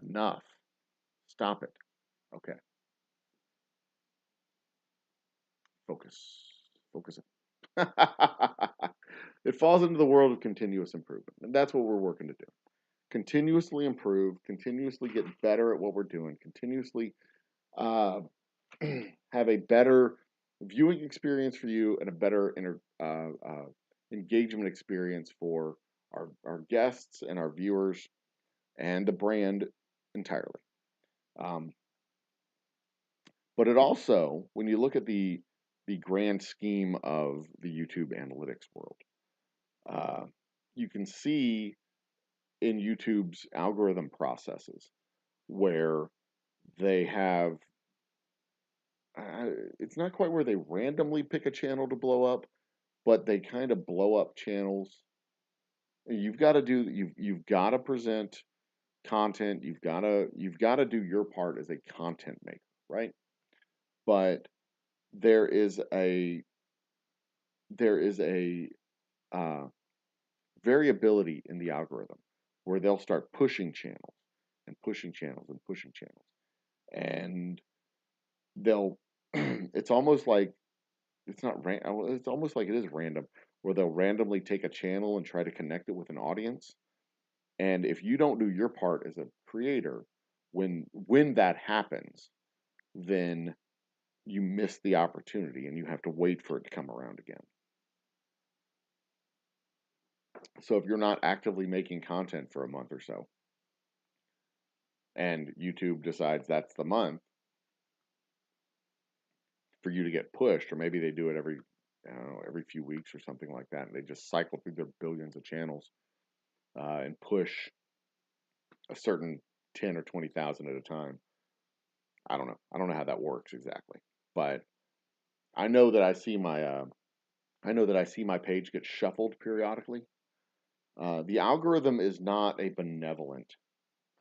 Enough. Stop it. Okay. Focus. Focus. It falls into the world of continuous improvement. And that's what we're working to do. Continuously improve, continuously get better at what we're doing, continuously have a better viewing experience for you and a better engagement experience for our guests and our viewers and the brand entirely. But it also, when you look at the grand scheme of the YouTube analytics world, you can see in YouTube's algorithm processes where they have, it's not quite where they randomly pick a channel to blow up, but they kind of blow up channels. You've got to present content. You've got to do your part as a content maker, right? But there is a variability in the algorithm where they'll start pushing channels and pushing channels and pushing channels. And they'll, it's almost like, it's almost like it is random, where they'll randomly take a channel and try to connect it with an audience. And if you don't do your part as a creator, when that happens, then you miss the opportunity and you have to wait for it to come around again. So if you're not actively making content for a month or so, and YouTube decides that's the month for you to get pushed, or maybe they do it every, I don't know, every few weeks or something like that, and they just cycle through their billions of channels and push a certain 10 or 20,000 at a time. I don't know. I don't know how that works exactly, but I know that I know that I see my page get shuffled periodically. The algorithm is not a benevolent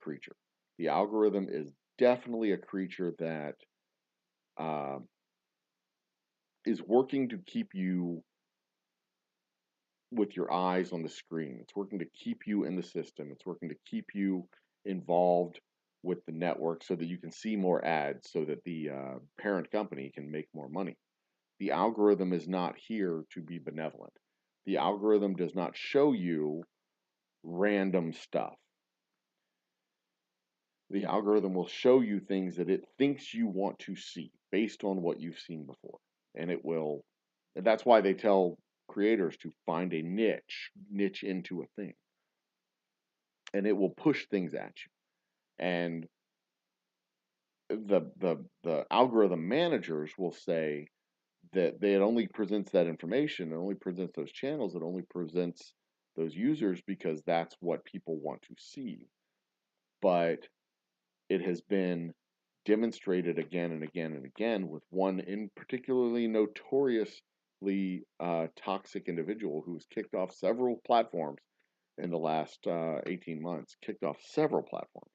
creature. The algorithm is definitely a creature that uh, is working to keep you with your eyes on the screen. It's working to keep you in the system. It's working to keep you involved with the network so that you can see more ads so that the parent company can make more money. The algorithm is not here to be benevolent. The algorithm does not show you random stuff. The algorithm will show you things that it thinks you want to see based on what you've seen before. And it will, and that's why they tell creators to find a niche into a thing. And it will push things at you. And the algorithm managers will say that it only presents that information, it only presents those channels, it only presents those users because that's what people want to see. But it has been demonstrated again and again and again with one in particularly notoriously toxic individual who's kicked off several platforms in the last 18 months, kicked off several platforms.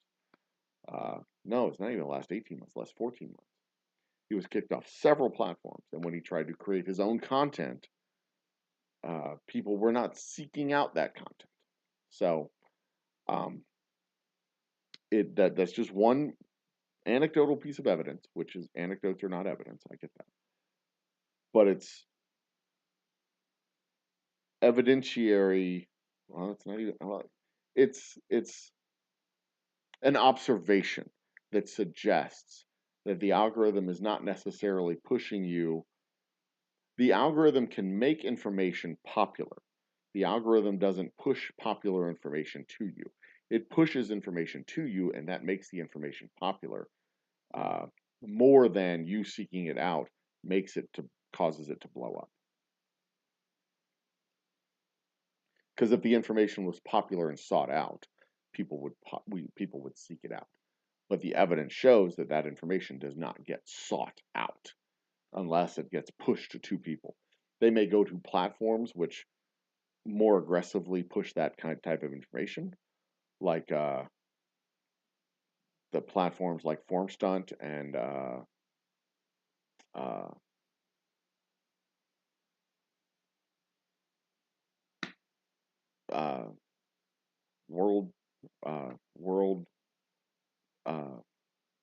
No, it's not even the last 18 months, last 14 months. He was kicked off several platforms. And when he tried to create his own content, people were not seeking out that content. So um, that's just one anecdotal piece of evidence, which is anecdotes are not evidence. I get that. But it's evidentiary. Well, it's not even. Well, it's an observation that suggests that the algorithm is not necessarily pushing you. The algorithm can make information popular. The algorithm doesn't push popular information to you. It pushes information to you, and that makes the information popular. Uh, More than you seeking it out causes it to blow up. Because if the information was popular and sought out, people would seek it out. But the evidence shows that that information does not get sought out unless it gets pushed to people. They may go to platforms which more aggressively push that type of information, like the platforms like FormStunt and uh, uh, World World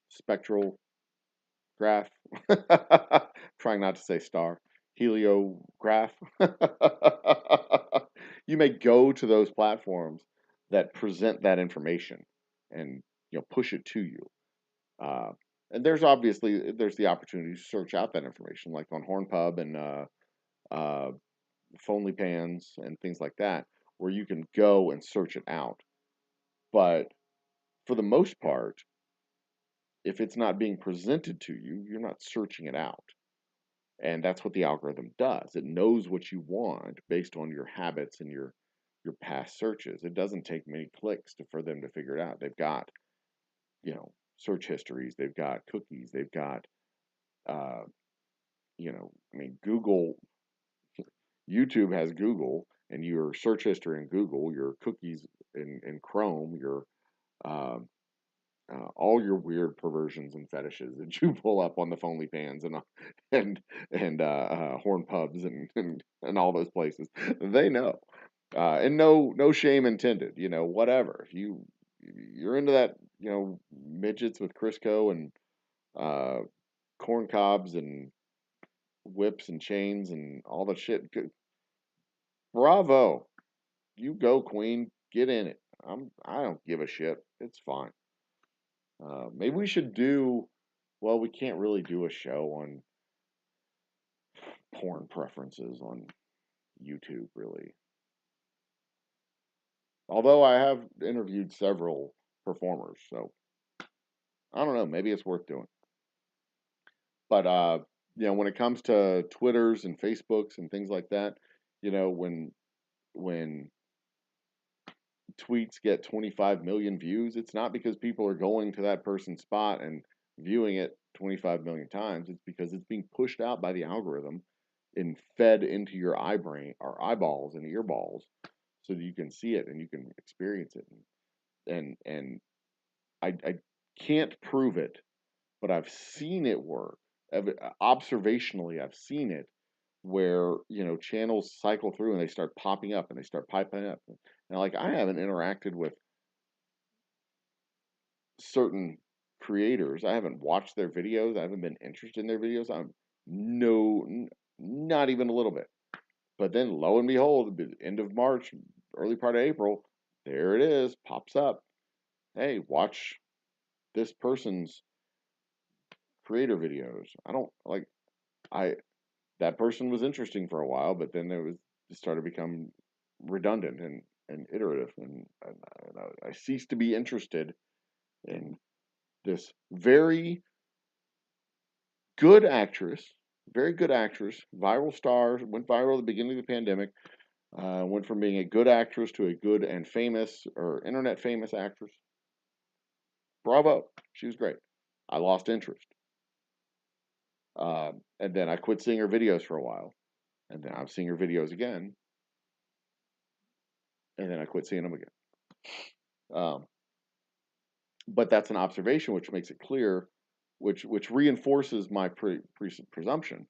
Spectral Graph. Trying not to say star. Heliograph. You may go to those platforms that present that information and push it to you. Uh, and there's the opportunity to search out that information, like on HornPub and uh, PhonelyPans and things like that, where you can go and search it out. But for the most part, if it's not being presented to you, you're not searching it out. And that's what the algorithm does. It knows what you want based on your habits and your past searches. It doesn't take many clicks for them to figure it out. They've got, search histories, they've got cookies, they've got uh, I mean, YouTube has Google, and your search history in Google, your cookies in Chrome, your all your weird perversions and fetishes that you pull up on the PhonelyPans and and horn pubs and all those places. They know. And no shame intended. Whatever. If you're into that, midgets with Crisco and uh, corn cobs and whips and chains and all the shit. Bravo. You go, Queen. Get in it. I don't give a shit. It's fine. Maybe we should do. Well, we can't really do a show on porn preferences on YouTube, really. Although I have interviewed several performers, so I don't know. Maybe it's worth doing. But when it comes to Twitters and Facebooks and things like that, when tweets get 25 million views, it's not because people are going to that person's spot and viewing it 25 million times. It's because it's being pushed out by the algorithm and fed into your eye brain or eyeballs and earballs so that you can see it and you can experience it. And I can't prove it, but I've seen it work. Observationally, I've seen it where channels cycle through and they start popping up and they start piping up. And like I haven't interacted with certain creators. I haven't watched their videos. I haven't been interested in their videos. Not even a little bit. But then lo and behold, the end of March, early part of April, there it is, pops up. Hey, watch this person's creator videos. I don't like I that person was interesting for a while, but then it started to become redundant and iterative, and I ceased to be interested in this very good actress, viral star, went viral at the beginning of the pandemic, went from being a good actress to a good and famous or internet famous actress. Bravo, she was great. I lost interest, and then I quit seeing her videos for a while, and then I'm seeing her videos again, and then I quit seeing them again. Um, but that's an observation which makes it clear, which reinforces my presumption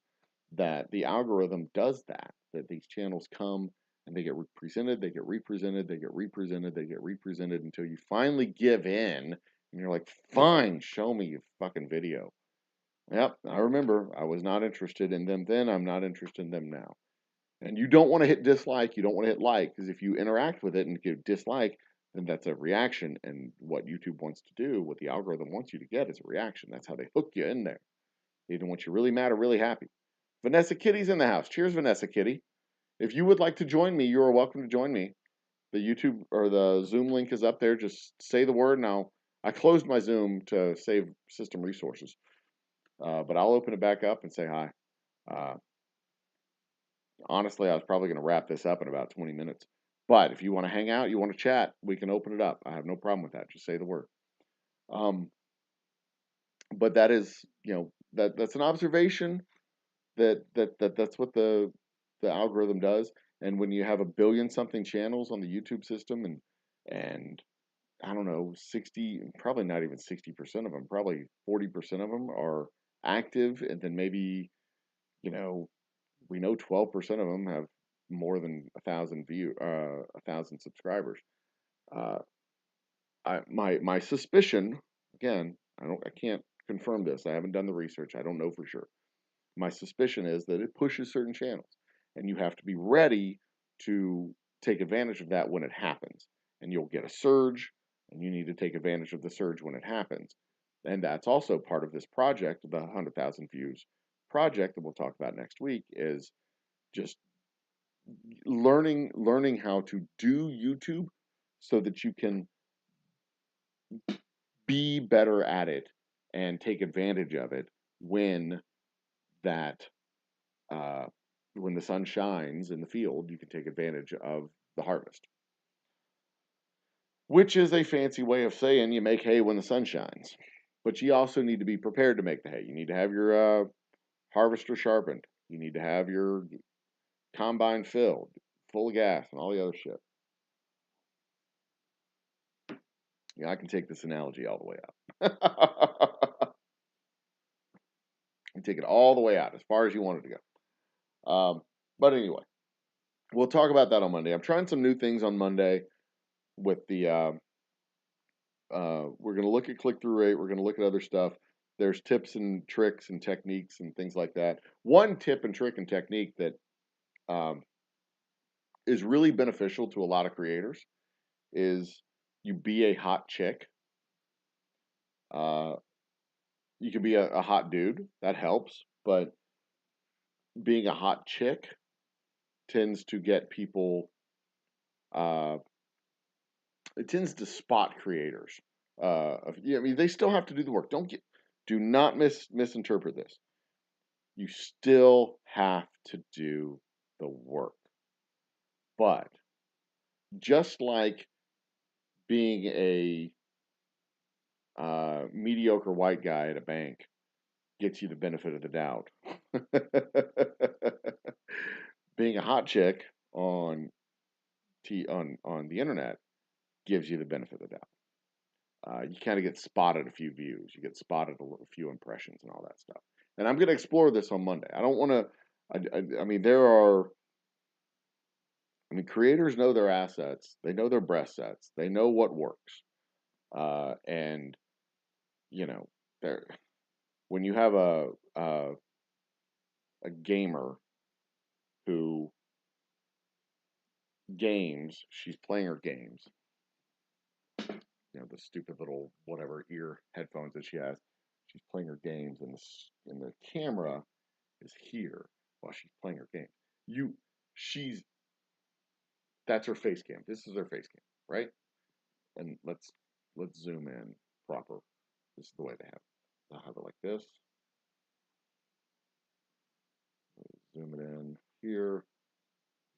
that the algorithm does that these channels come and they get represented, they get represented, they get represented, they get represented until you finally give in and you're like, fine, show me your fucking video. Yep, I remember I was not interested in them then, I'm not interested in them now. And you don't want to hit dislike, you don't want to hit like, because if you interact with it and give dislike, then that's a reaction. And what YouTube wants to do, what the algorithm wants you to get, is a reaction. That's how they hook you in there. They either want you really mad or really happy. Vanessa Kitty's in the house. Cheers, Vanessa Kitty. If you would like to join me, you are welcome to join me. The YouTube or the Zoom link is up there. Just say the word now. I closed my Zoom to save system resources, but I'll open it back up and say hi. Uh, Honestly, I was probably going to wrap this up in about 20 minutes. But if you want to hang out, you want to chat, we can open it up. I have no problem with that. Just say the word. Um, but that is, that's an observation that's what the algorithm does. And when you have a billion something channels on the YouTube system, and I don't know, 60, probably not even 60% of them, probably 40% of them are active, and then maybe, we know 12% of them have more than 1,000 subscribers. Uh, my suspicion, again, I can't confirm this. I haven't done the research. I don't know for sure. My suspicion is that it pushes certain channels, and you have to be ready to take advantage of that when it happens. And you'll get a surge, and you need to take advantage of the surge when it happens. And that's also part of this project, the 100,000 views project that we'll talk about next week, is just learning how to do YouTube so that you can be better at it and take advantage of it when that when the sun shines in the field. You can take advantage of the harvest, which is a fancy way of saying you make hay when the sun shines. But you also need to be prepared to make the hay. You need to have your harvester sharpened. You need to have your combine filled, full of gas, and all the other shit. Yeah, I can take this analogy all the way out. You take it all the way out, as far as you want it to go. But anyway, we'll talk about that on Monday. I'm trying some new things on Monday with the. We're going to look at click-through rate. We're going to look at other stuff. There's tips and tricks and techniques and things like that. One tip and trick and technique that um, is really beneficial to a lot of creators is you be a hot chick. Uh, you can be a hot dude. That helps. But being a hot chick tends to get people, uh, it tends to spot creators. I mean, they still have to do the work. Do not misinterpret this. You still have to do the work. But just like being a mediocre white guy at a bank gets you the benefit of the doubt, being a hot chick on on the internet gives you the benefit of the doubt. You kind of get spotted a few views, you get spotted a few impressions, and all that stuff. And I'm going to explore this on Monday. I don't want to. I mean, there are. I mean, creators know their assets. They know their breast sets. They know what works. And you know, there. When you have a gamer who games, she's playing her games. You know, the stupid little whatever ear headphones that she has. She's playing her games, and the camera is here while she's playing her game. You, she's that's her face cam. This is her face cam, right? And let's zoom in proper. This is the way they have it. I'll have it like this. Zoom it in here.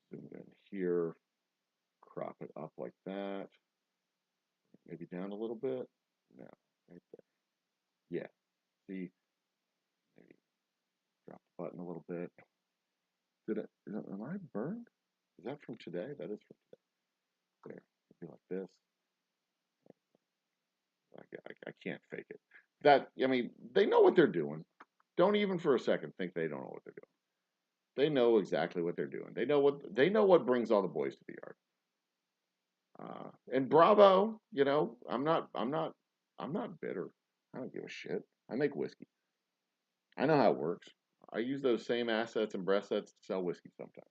Zoom it in here. Crop it up like that. Maybe down a little bit. No, right there. Yeah. See, maybe drop the button a little bit. Am I burned? Is that from today? That is from today. There. Maybe like this. I can't fake it. I mean, they know what they're doing. Don't even for a second think they don't know what they're doing. They know exactly what they're doing. They know what brings all the boys to the yard. And bravo, I'm not bitter. I don't give a shit. I make whiskey. I know how it works. I use those same assets and breast sets to sell whiskey sometimes.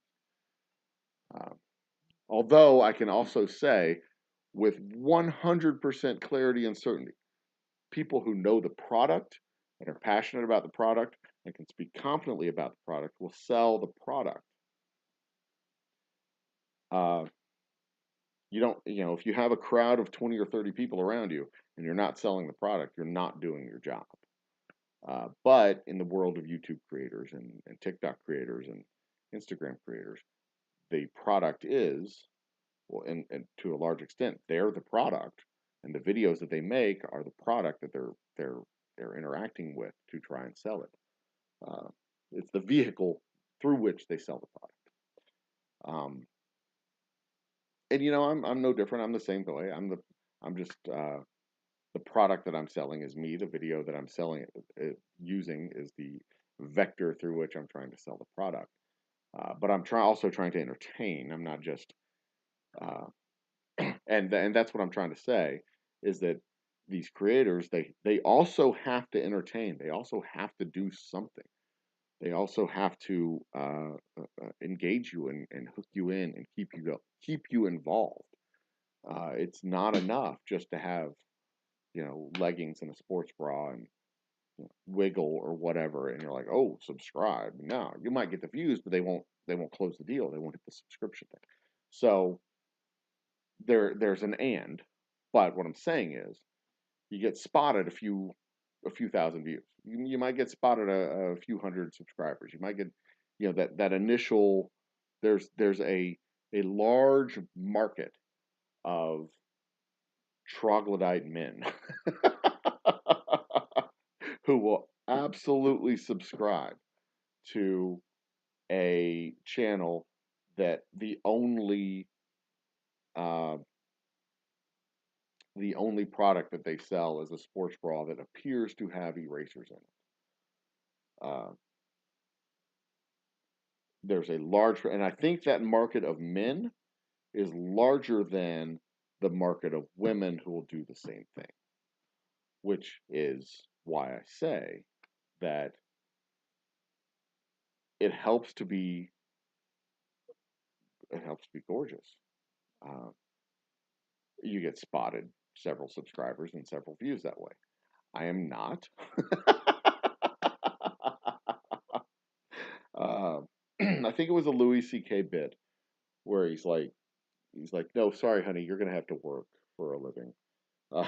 Uh, Although I can also say with 100% clarity and certainty, people who know the product and are passionate about the product and can speak confidently about the product will sell the product. Uh, if you have a crowd of 20 or 30 people around you and you're not selling the product, you're not doing your job. But in the world of YouTube creators and TikTok creators and Instagram creators, the product is, well, and to a large extent, they're the product, and the videos that they make are the product that they're interacting with to try and sell it. It's the vehicle through which they sell the product. And I'm no different. I'm the same way. I'm just the product that I'm selling is me. The video that I'm selling using is the vector through which I'm trying to sell the product. But I'm also trying to entertain. I'm not just uh, and that's what I'm trying to say is that these creators they also have to entertain. They also have to do something. They also have to engage you and hook you in and keep you involved. It's not enough just to have leggings and a sports bra and wiggle or whatever, and you're like, oh, subscribe. No, you might get the views, but they won't close the deal. They won't hit the subscription thing. So there's an and, but what I'm saying is you get spotted a few thousand views. You might get spotted a few hundred subscribers. You might get that initial. There's a large market of troglodyte men who will absolutely subscribe to a channel that uh, the only product that they sell is a sports bra that appears to have erasers in it. Uh, there's a large, and I think that market of men is larger than the market of women who will do the same thing, which is why I say that it helps to be gorgeous. Uh, you get spotted several subscribers and several views that way. I am not. uh, I think it was a Louis C.K. bit where he's like, no, sorry, honey, you're gonna have to work for a living. Uh,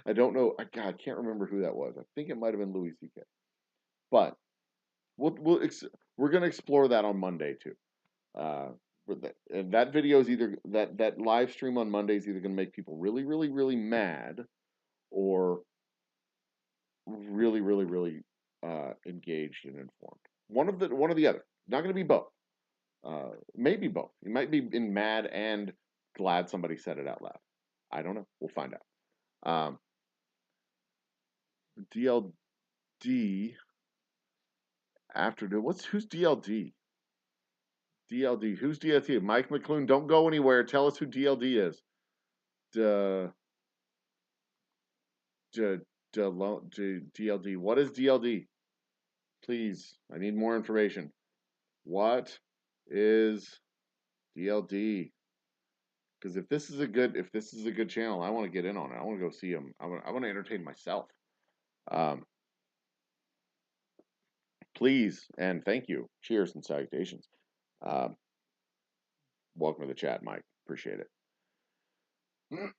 I don't know. God, I can't remember who that was. I think it might have been Louis C.K. But we're gonna explore that on Monday too. Uh, and that video is either that live stream on Monday is either gonna make people really, really, really mad or really, really, really engaged and informed. One or the other. Not gonna be both. Maybe both. You might be in mad and glad somebody said it out loud. I don't know. We'll find out. DLD after who's DLD? DLD. Who's DLD? Mike McClune. Don't go anywhere. Tell us who DLD is. D, DLD. What is DLD? Please, I need more information. What is DLD? Because if this is a good channel, I want to get in on it. I want to go see him. I want to entertain myself. Um, please and thank you. Cheers and salutations. Um, welcome to the chat, Mike. Appreciate it.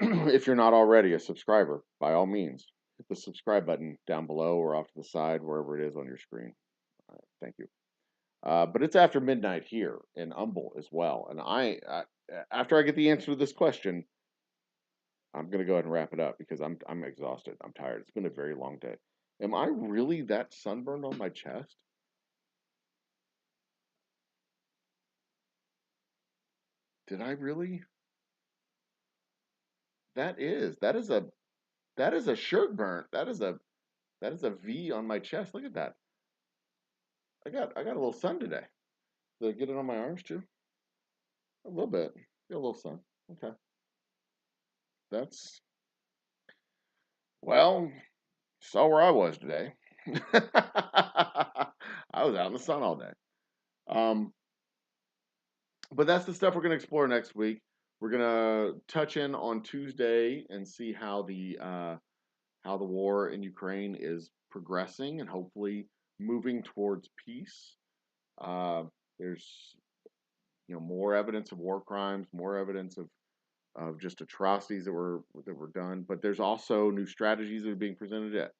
If you're not already a subscriber, by all means, hit the subscribe button down below or off to the side, wherever it is on your screen. Thank you. But it's after midnight here in Humble as well. And after I get the answer to this question, I'm going to go ahead and wrap it up because I'm exhausted. I'm tired. It's been a very long day. Am I really that sunburned on my chest? Did I really? That is a shirt burn. That is a V on my chest. Look at that. I got a little sun today. Did I get it on my arms too? A little bit. Get a little sun. Okay. That's well, saw where I was today. I was out in the sun all day. But that's the stuff we're going to explore next week. We're going to touch in on Tuesday and see how the war in Ukraine is progressing and hopefully moving towards peace. There's more evidence of war crimes, more evidence of just atrocities that were done. But there's also new strategies that are being presented.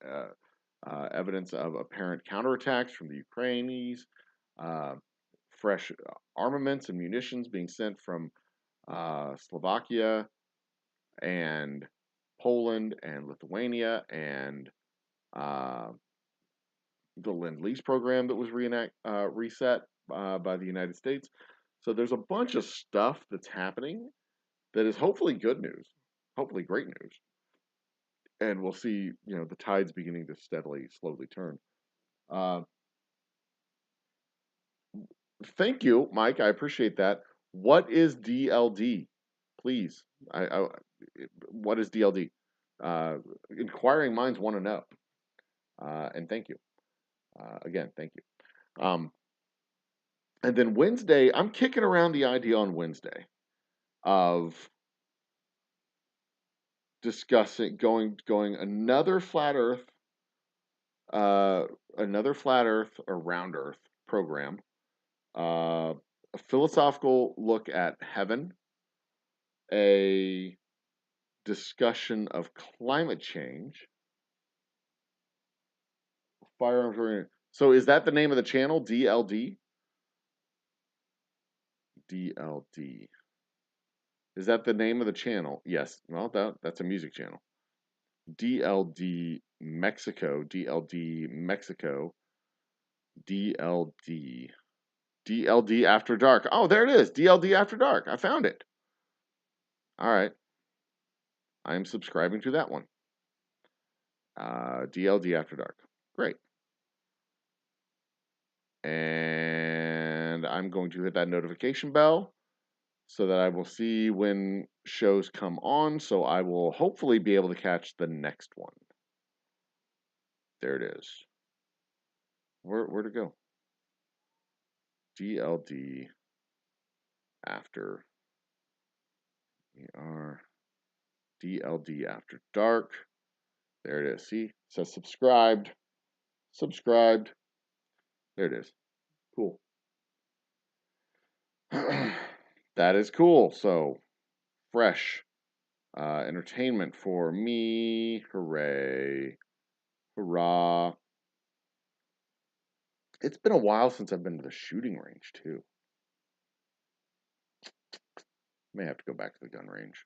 Evidence of apparent counterattacks from the Ukrainians. Fresh armaments and munitions being sent from Slovakia and Poland and Lithuania and the Lend-Lease program that was reset by the United States. So there's a bunch of stuff that's happening that is hopefully good news, hopefully great news. And we'll see, the tides beginning to slowly turn. Thank you, Mike. I appreciate that. What is DLD? Please, what is DLD? Inquiring minds want to know. And thank you. Again, thank you. And then Wednesday, I'm kicking around the idea on Wednesday of discussing going another flat Earth or round Earth program. A philosophical look at heaven, a discussion of climate change, firearms. So is that the name of the channel? DLD? DLD. Is that the name of the channel? Yes. Well, that's a music channel. DLD Mexico. DLD Mexico. DLD. DLD After Dark. Oh, there it is. DLD After Dark. I found it. All right. I am subscribing to that one. DLD After Dark. Great. And I'm going to hit that notification bell so that I will see when shows come on, so I will hopefully be able to catch the next one. There it is. Where'd it go? DLD After ER DLD After Dark. There it is. See? It says subscribed. Subscribed. There it is. Cool. That is cool. So, fresh entertainment for me. Hooray. Hurrah. It's been a while since I've been to the shooting range, too. May have to go back to the gun range.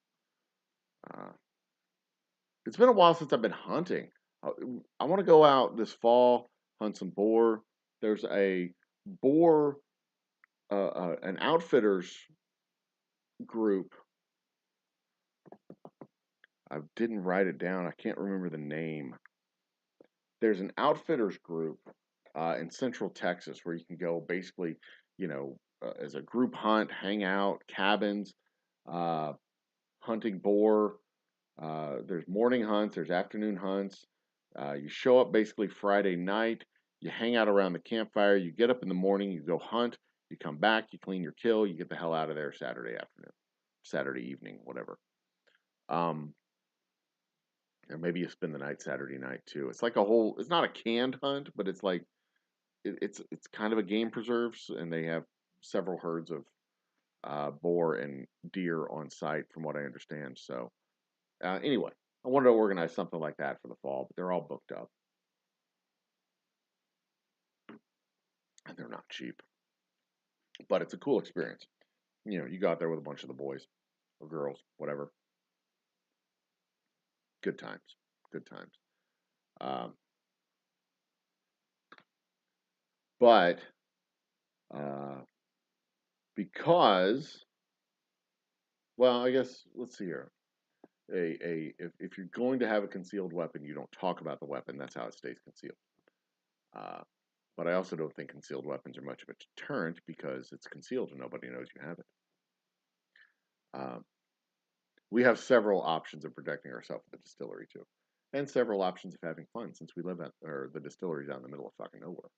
It's been a while since I've been hunting. I want to go out this fall, hunt some boar. There's a boar, an outfitters group. I didn't write it down. I can't remember the name. There's an outfitters group in Central Texas where you can go basically, as a group hunt, hang out, cabins, hunting boar. There's morning hunts, there's afternoon hunts. You show up basically Friday night. You hang out around the campfire. You get up in the morning. You go hunt. You come back. You clean your kill. You get the hell out of there Saturday afternoon, Saturday evening, whatever. And maybe you spend the night Saturday night too. It's like a whole. It's not a canned hunt, but it's like it's kind of a game preserves, and they have several herds of boar and deer on site, from what I understand. So anyway, I wanted to organize something like that for the fall, but they're all booked up. And they're not cheap. But it's a cool experience. You go out there with a bunch of the boys or girls, whatever. Good times. Good times. But because, well, I guess, let's see here. If you're going to have a concealed weapon, you don't talk about the weapon. That's how it stays concealed. But I also don't think concealed weapons are much of a deterrent because it's concealed and nobody knows you have it. We have several options of protecting ourselves at the distillery too, and several options of having fun since we live the distillery's out in the middle of fucking nowhere.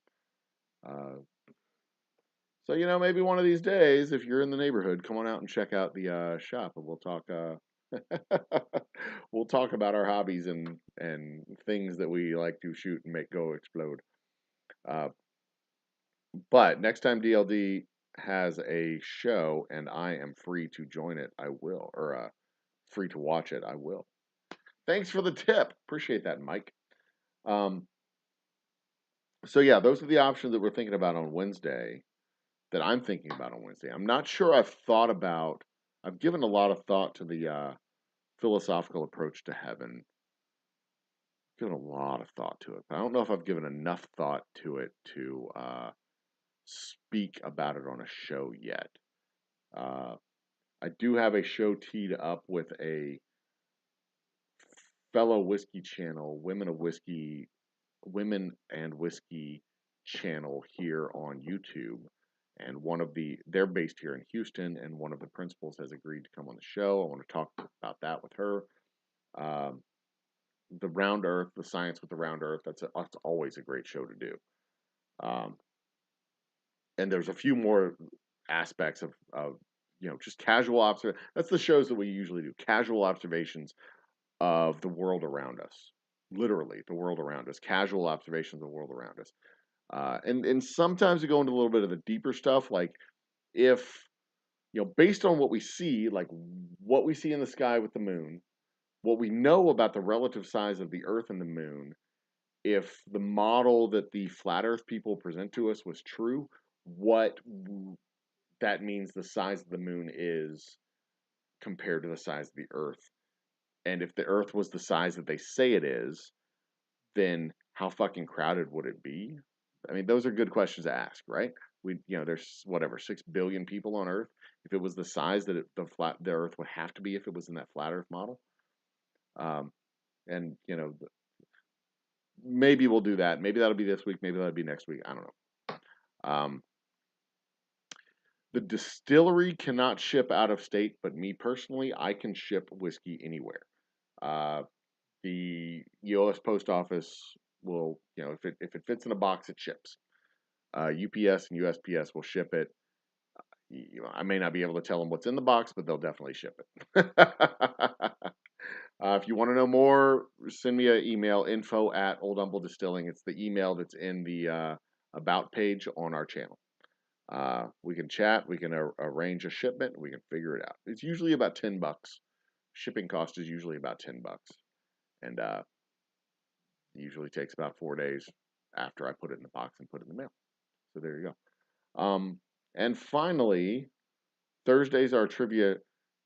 So maybe one of these days, if you're in the neighborhood, come on out and check out the shop, and we'll talk. We'll talk about our hobbies and things that we like to shoot and make go explode. But next time DLD has a show and I am free to join it, I will, or free to watch it, I will. Thanks for the tip. Appreciate that, Mike. So yeah, those are the options that we're thinking about on Wednesday, that I'm thinking about on Wednesday. I'm not sure I've given a lot of thought to the philosophical approach to heaven. Given a lot of thought to it, but I don't know if I've given enough thought to it to speak about it on a show yet. I do have a show teed up with a fellow whiskey channel, Women and Whiskey channel here on YouTube. And they're based here in Houston, and one of the principals has agreed to come on the show. I want to talk about that with her. The round earth, the science with the round earth, that's always a great show to do. And there's a few more aspects of just casual observation. That's the shows that we usually do. Casual observations of the world around us. Literally, the world around us. Casual observations of the world around us. And sometimes we go into a little bit of the deeper stuff, like if, based on what we see, like what we see in the sky with the moon, what we know about the relative size of the Earth and the moon, if the model that the flat Earth people present to us was true, what that means the size of the moon is compared to the size of the Earth. And if the Earth was the size that they say it is, then how fucking crowded would it be? I mean, those are good questions to ask, right? There's whatever 6 billion people on Earth. If it was the size that the Earth would have to be if it was in that flat Earth model, and maybe we'll do that. Maybe that'll be this week. Maybe that'll be next week. I don't know. The distillery cannot ship out of state, but me personally, I can ship whiskey anywhere. Uh, the U.S. Post Office will, if it fits in a box, it ships. UPS and USPS will ship it. I may not be able to tell them what's in the box, but they'll definitely ship it. If you want to know more, send me an email, info@Old Humble Distilling. It's the email that's in the about page on our channel. We can chat, we can arrange a shipment, we can figure it out. It's usually about $10. Shipping cost is usually about $10, and it usually takes about 4 days after I put it in the box and put it in the mail. So there you go. And finally, Thursday's our trivia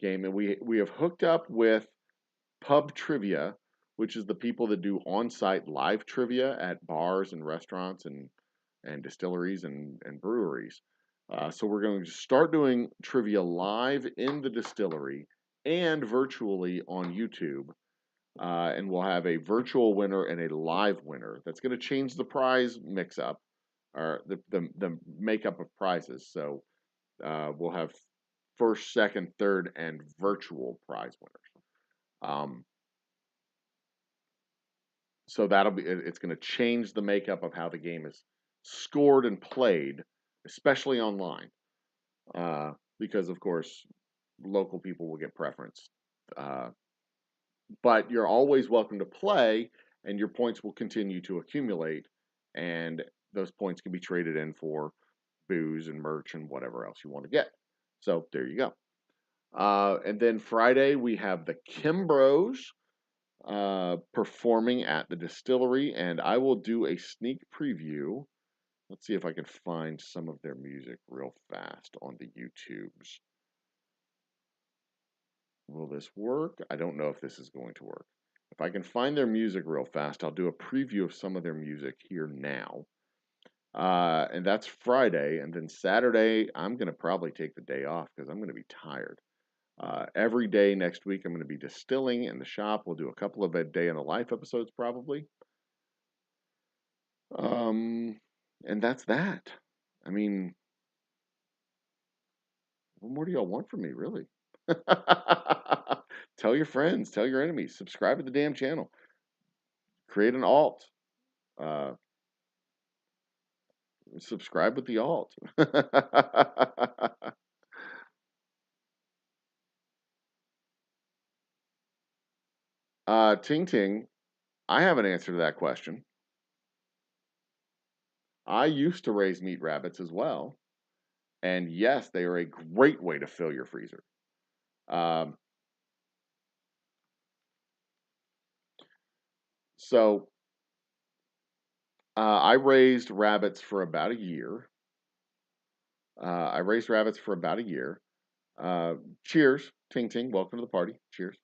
game, and we have hooked up with Pub Trivia, which is the people that do on-site live trivia at bars and restaurants and distilleries and breweries. So we're going to start doing trivia live in the distillery and virtually on YouTube. And we'll have a virtual winner and a live winner. That's going to change the prize mix-up, or the makeup of prizes. So we'll have first, second, third, and virtual prize winners. So it's going to change the makeup of how the game is scored and played, especially online, because of course local people will get preference. But you're always welcome to play, and your points will continue to accumulate, and those points can be traded in for booze and merch and whatever else you want to get. So there you go. And then Friday we have the Kimbros performing at the distillery, and I will do a sneak preview. Let's see if I can find some of their music real fast on the YouTubes. Will this work? I don't know if this is going to work. If I can find their music real fast, I'll do a preview of some of their music here now. And that's Friday. And then Saturday, I'm going to probably take the day off because I'm going to be tired. Every day next week, I'm going to be distilling in the shop. We'll do a couple of Day in the Life episodes probably. And that's that. I mean, what more do y'all want from me, really? Tell your friends, tell your enemies, subscribe to the damn channel, create an alt, uh, subscribe with the alt. Ting Ting, I have an answer to that question. I used to raise meat rabbits as well, and yes, they are a great way to fill your freezer. Um, so I raised rabbits for about a year. Cheers, Ting Ting. Welcome to the party. Cheers.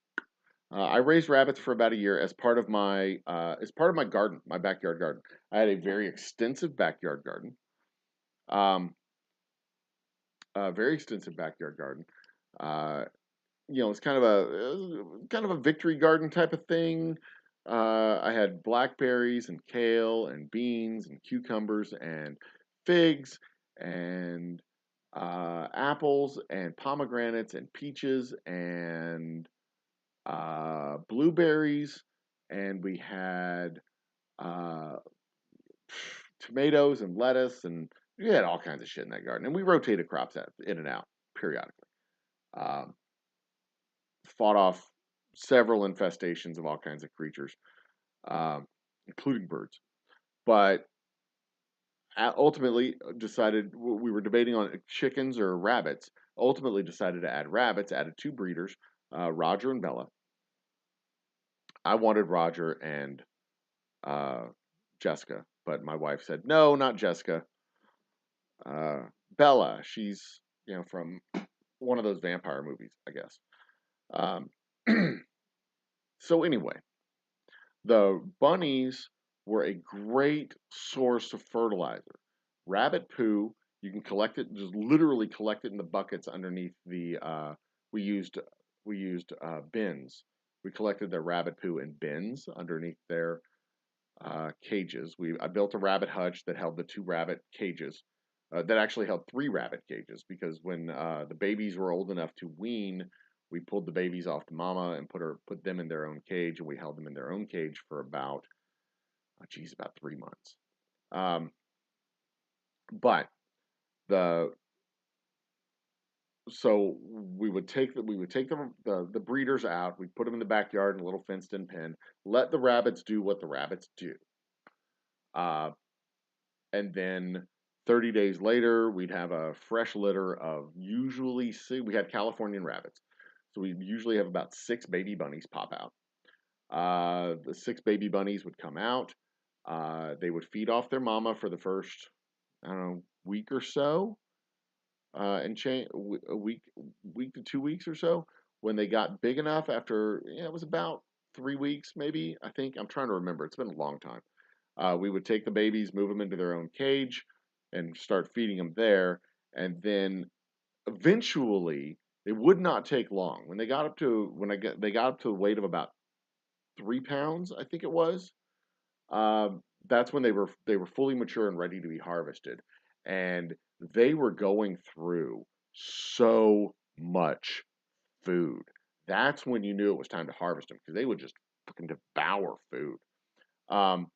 I raised rabbits for about a year as part of my garden, my backyard garden. I had a very extensive backyard garden. A very extensive backyard garden. Uh, it's kind of a victory garden type of thing. I had blackberries and kale and beans and cucumbers and figs and apples and pomegranates and peaches and blueberries, and we had uh, tomatoes and lettuce, and we had all kinds of shit in that garden. And we rotated crops in and out periodically. Um, Fought off several infestations of all kinds of creatures, including birds. But ultimately decided we were debating on chickens or rabbits. Ultimately decided to add rabbits. Added two breeders, Roger and Bella. I wanted Roger and Jessica, but my wife said no, not Jessica. Bella, she's from one of those vampire movies, I guess. Um, so anyway, the bunnies were a great source of fertilizer. Rabbit poo, you can collect it, just literally collect it in the buckets underneath the. We used bins. We collected the rabbit poo in bins underneath their cages. I built a rabbit hutch that held the two rabbit cages that actually held 3 rabbit cages because when the babies were old enough to wean, we pulled the babies off the mama and put them in their own cage, and we held them in their own cage for about, about 3 months. Um, but the so we would take the breeders out. We'd put them in the backyard in a little fenced-in pen. Let the rabbits do what the rabbits do. Uh, and then 30 days later, we'd have a fresh litter of we had Californian rabbits. So we usually have about 6 baby bunnies pop out. The 6 baby bunnies would come out. They would feed off their mama for the first, I don't know, week or so, and change a week to 2 weeks or so. When they got big enough, after it was about 3 weeks, maybe. I think I'm trying to remember. It's been a long time. We would take the babies, move them into their own cage, and start feeding them there. And then eventually, it would not take long. When they got up to a weight of about 3 pounds, I think it was. That's when they were fully mature and ready to be harvested, and they were going through so much food. That's when you knew it was time to harvest them because they would just fucking devour food. Um,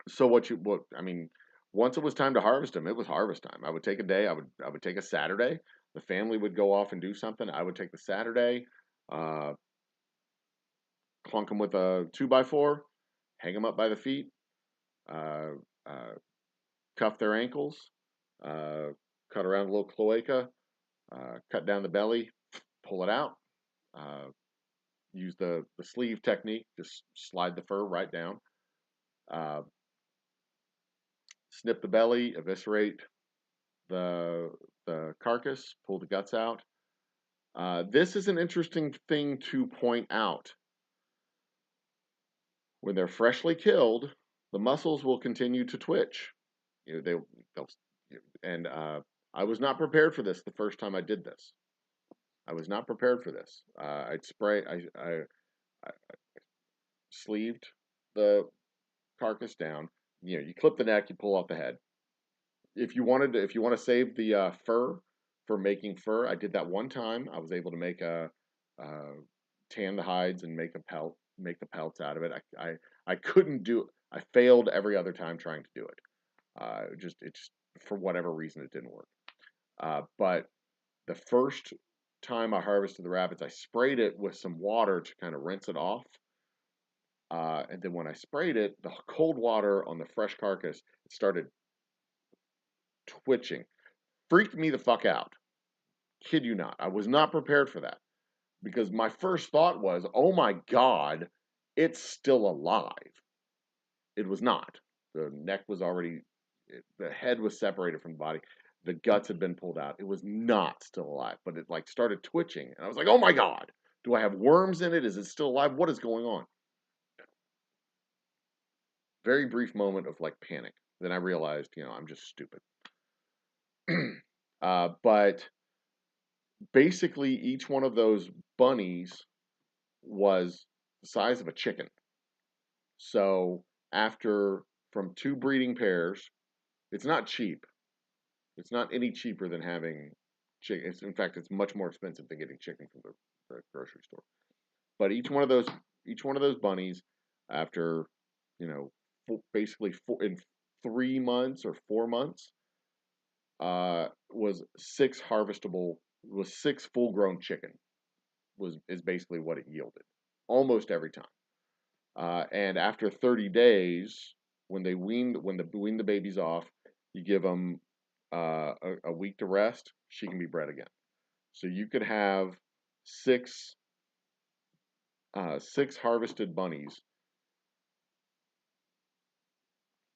so what I mean, once it was time to harvest them, it was harvest time. I would take a day. I would take a Saturday. The family would go off and do something. I would take the Saturday, uh, clunk them with a 2x4, hang them up by the feet, uh, uh, cuff their ankles, uh, cut around a little cloaca, cut down the belly, pull it out, uh, use the sleeve technique, just slide the fur right down, uh, snip the belly, eviscerate the carcass, pull the guts out. This is an interesting thing to point out. When they're freshly killed, the muscles will continue to twitch. You know, they'll and I was not prepared for this the first time I did this. I was not prepared for this. I sleeved the carcass down. You clip the neck, you pull off the head. If you want to save the fur for making fur, I did that one time. I was able to make uh, tan the hides and make the pelts out of it. I couldn't do it. I failed every other time trying to do it. It just for whatever reason it didn't work. But the first time I harvested the rabbits, I sprayed it with some water to kind of rinse it off. And then when I sprayed it, the cold water on the fresh carcass, it started twitching. Freaked me the fuck out. Kid you not. I was not prepared for that because my first thought was, oh my God, it's still alive. It was not. The neck was the head was separated from the body. The guts had been pulled out. It was not still alive, but it like started twitching. And I was like, oh my God, do I have worms in it? Is it still alive? What is going on? Very brief moment of like panic. Then I realized, I'm just stupid. But basically, each one of those bunnies was the size of a chicken. So from 2 breeding pairs, it's not cheap. It's not any cheaper than having chicken. In fact, it's much more expensive than getting chicken from the grocery store. But each one of those bunnies, after you know, basically in 3 months or 4 months, was 6 full-grown chicken is basically what it yielded almost every time. And after 30 days, when they wean the babies off, you give them a week to rest. She can be bred again. So you could have six six harvested bunnies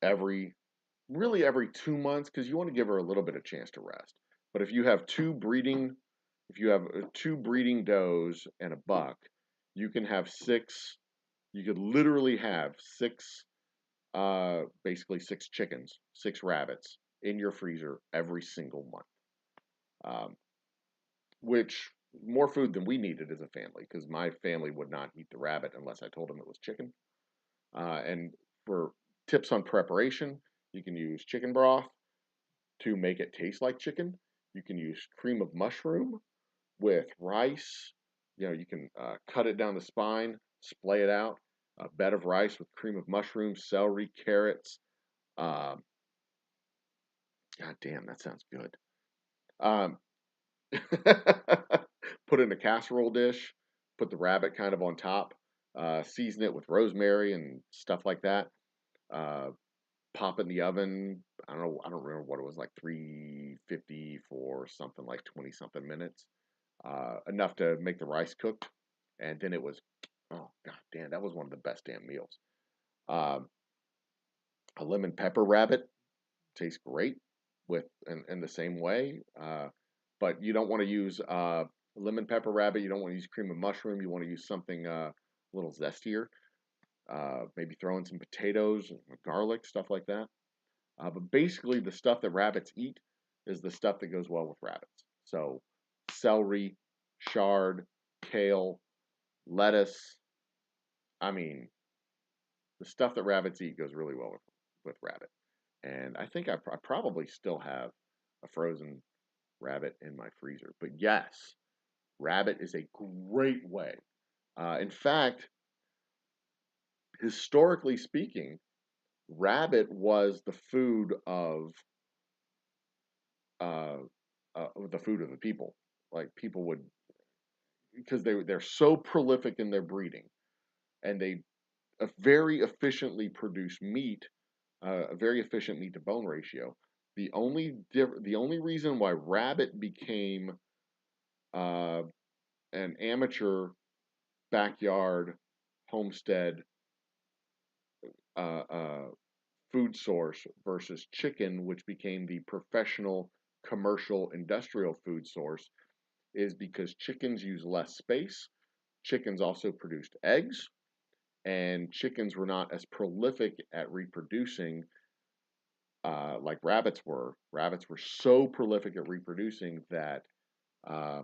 every every 2 months because you want to give her a little bit of chance to rest. But if you have 2 breeding does and a buck, you can have six. You could literally have basically 6 chickens, 6 rabbits in your freezer every single month. Which more food than we needed as a family because my family would not eat the rabbit unless I told them it was chicken. And for tips on preparation, you can use chicken broth, to make it taste like chicken. You can use cream of mushroom with rice. You can cut it down the spine, splay it out, a bed of rice with cream of mushroom, celery, carrots. Um, God damn, that sounds good. Um, put it in a casserole dish, put the rabbit kind of on top, season it with rosemary and stuff like that. Uh, Pop in the oven. I don't remember what it was, like 350 for something like 20 something minutes. Enough to make the rice cooked. And then it was, oh god damn, that was one of the best damn meals. Um, a lemon pepper rabbit tastes great in the same way. But you don't want to use lemon pepper rabbit. You don't want to use cream of mushroom. You want to use something a little zestier. Maybe throw in some potatoes, garlic, stuff like that. But basically, the stuff that rabbits eat is the stuff that goes well with rabbits. So, celery, chard, kale, lettuce. I mean, the stuff that rabbits eat goes really well with rabbit. And I think I probably still have a frozen rabbit in my freezer. But yes, rabbit is a great way. In fact, historically speaking, rabbit was uh, the food of the people. Like people would, because they're so prolific in their breeding, and they very efficiently produce meat, a very efficient meat to bone ratio. The only reason why rabbit became uh, an amateur backyard homestead uh, uh, food source versus chicken, which became the professional commercial industrial food source, is because chickens use less space. Chickens also produced eggs, and chickens were not as prolific at reproducing like rabbits were. Rabbits were so prolific at reproducing that uh,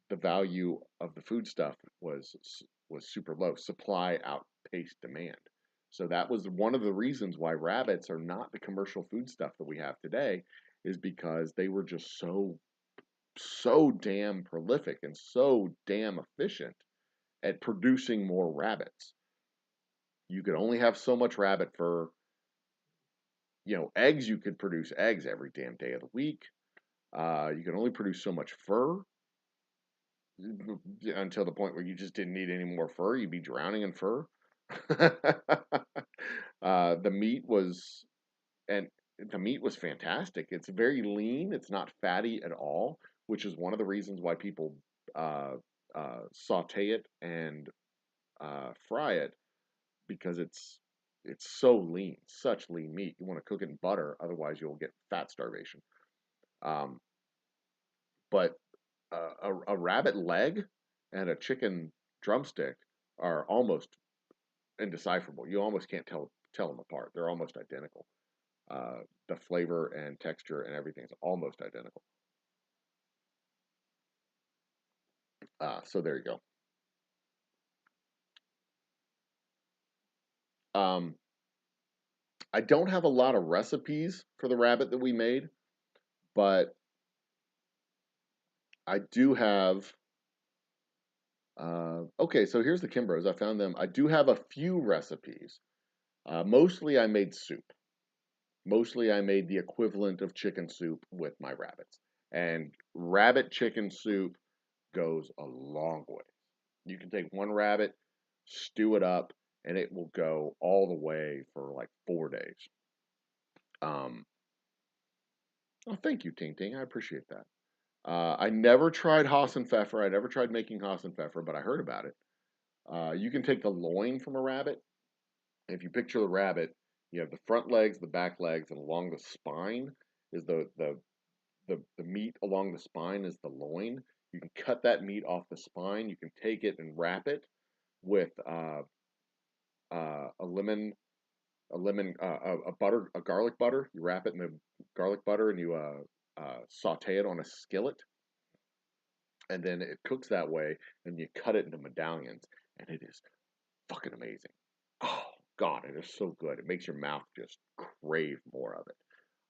the value of the foodstuff was super low. Supply outpaced demand. So that was one of the reasons why rabbits are not the commercial foodstuff that we have today, is because they were just so damn prolific and so damn efficient at producing more rabbits. You could only have so much rabbit fur. Eggs, you could produce eggs every damn day of the week. You can only produce so much fur until the point where you just didn't need any more fur. You'd be drowning in fur. The meat was and the meat was fantastic. It's very lean. It's not fatty at all, which is one of the reasons why people uh, saute it and fry it, because it's so lean, such lean meat. You want to cook it in butter, otherwise you'll get fat starvation. Um, but a rabbit leg and a chicken drumstick are almost indecipherable. You almost can't tell them apart. They're almost identical. The flavor and texture and everything is almost identical. So there you go. Um, I don't have a lot of recipes for the rabbit that we made, but I do have. Okay, so here's the Kimbros. I found them. I do have a few recipes. Mostly I made soup. Mostly I made the equivalent of chicken soup with my rabbits. And rabbit chicken soup goes a long way. You can take one rabbit, stew it up, and it will go all the way for like 4 days. Um, oh, thank you, Ting Ting. I appreciate that. I never tried Hassenpfeffer. I never tried making Hassenpfeffer, but I heard about it. You can take the loin from a rabbit. If you picture the rabbit, you have the front legs, the back legs, and along the spine is the meat along the spine is the loin. You can cut that meat off the spine. You can take it and wrap it with a a garlic butter. You wrap it in the garlic butter and you saute it on a skillet, and then it cooks that way. And you cut it into medallions, and it is fucking amazing. Oh God, it is so good. It makes your mouth just crave more of it.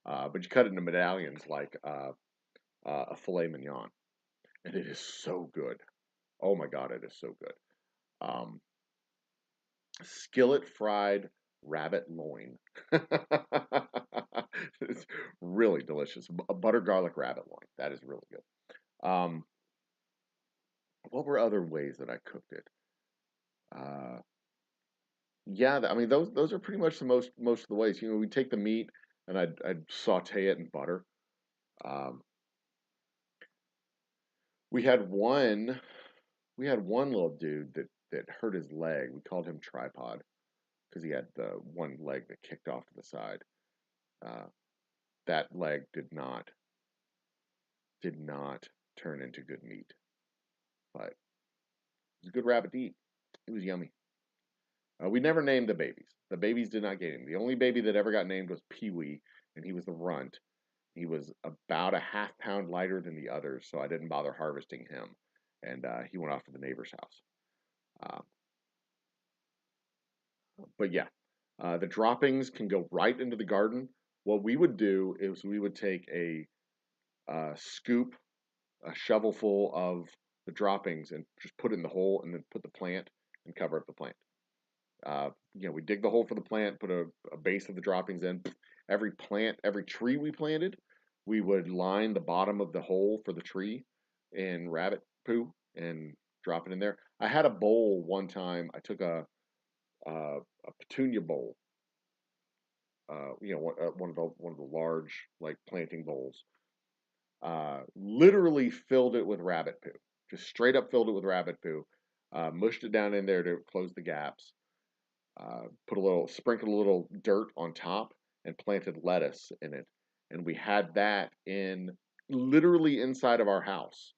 but you cut it into medallions like a filet mignon, and it is so good. Oh my God, it is so good. Um, Skillet fried rabbit loin. It's really delicious. A butter garlic rabbit loin. That is really good. What were other ways that I cooked it? Uh, yeah, I mean those are pretty much the most of the ways. You know, we take the meat and I'd saute it in butter. Um, we had one we had one little dude that hurt his leg. We called him Tripod because he had the one leg that kicked off to the side. Uh, that leg did not turn into good meat, but it was a good rabbit to eat. It was yummy. We never named the babies. The babies did not get him. The only baby that ever got named was Pee Wee, and he was the runt. He was about a half pound lighter than the others, so I didn't bother harvesting him. And he went off to the neighbor's house. Uh, but yeah, the droppings can go right into the garden. What we would do is we would take a scoop, a shovelful of the droppings, and just put it in the hole, and then put the plant and cover up the plant. We dig the hole for the plant, put a base of the droppings in. Every plant, every tree we planted, we would line the bottom of the hole for the tree in rabbit poo and drop it in there. I had a bowl one time. I took a petunia bowl, one of the large like planting bowls. Literally filled it with rabbit poo. Just straight up filled it with rabbit poo. Mushed it down in there to close the gaps. Sprinkled a little dirt on top and planted lettuce in it. And we had that literally inside of our house,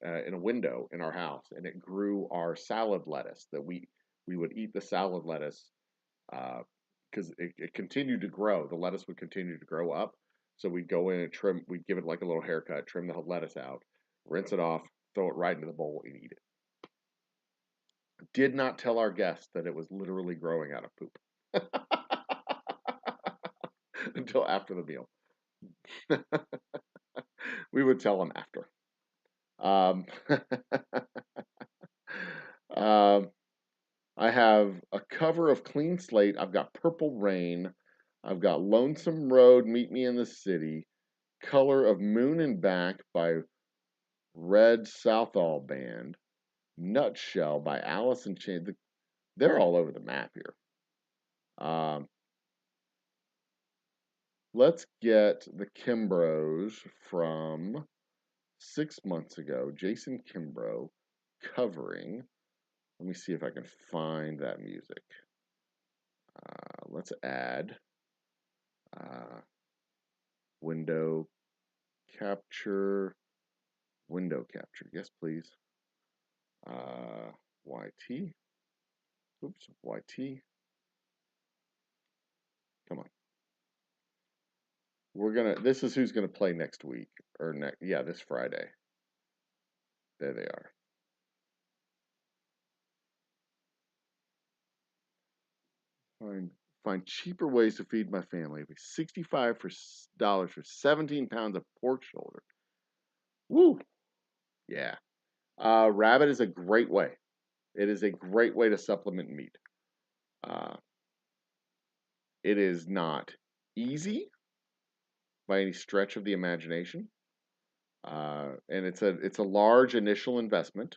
in a window in our house. And it grew our salad lettuce that we would eat the salad lettuce, because it continued to grow. The lettuce would continue to grow up. So we'd go in and we'd give it like a little haircut, trim the lettuce out, rinse it off, throw it right into the bowl and eat it. Did not tell our guests that it was literally growing out of poop until after the meal. We would tell them after. Um, um, I have a cover of Clean Slate. I've got Purple Rain. I've got Lonesome Road, Meet Me in the City. Color of Moon and Back by Red Southall Band. Nutshell by Alice in Chains. They're all over the map here. Um, let's get the Kimbros from 6 months ago. Jason Kimbrough covering. Let me see if I can find that music. Let's add uh, window capture. Window capture. Yes, please. YT. Oops, YT. Come on. This is who's gonna play next week. Yeah, this Friday. There they are. Find cheaper ways to feed my family. It'd be $65 for 17 pounds of pork shoulder. Woo! Yeah. Rabbit is a great way. It is a great way to supplement meat. Uh, it is not easy by any stretch of the imagination, and it's a large initial investment.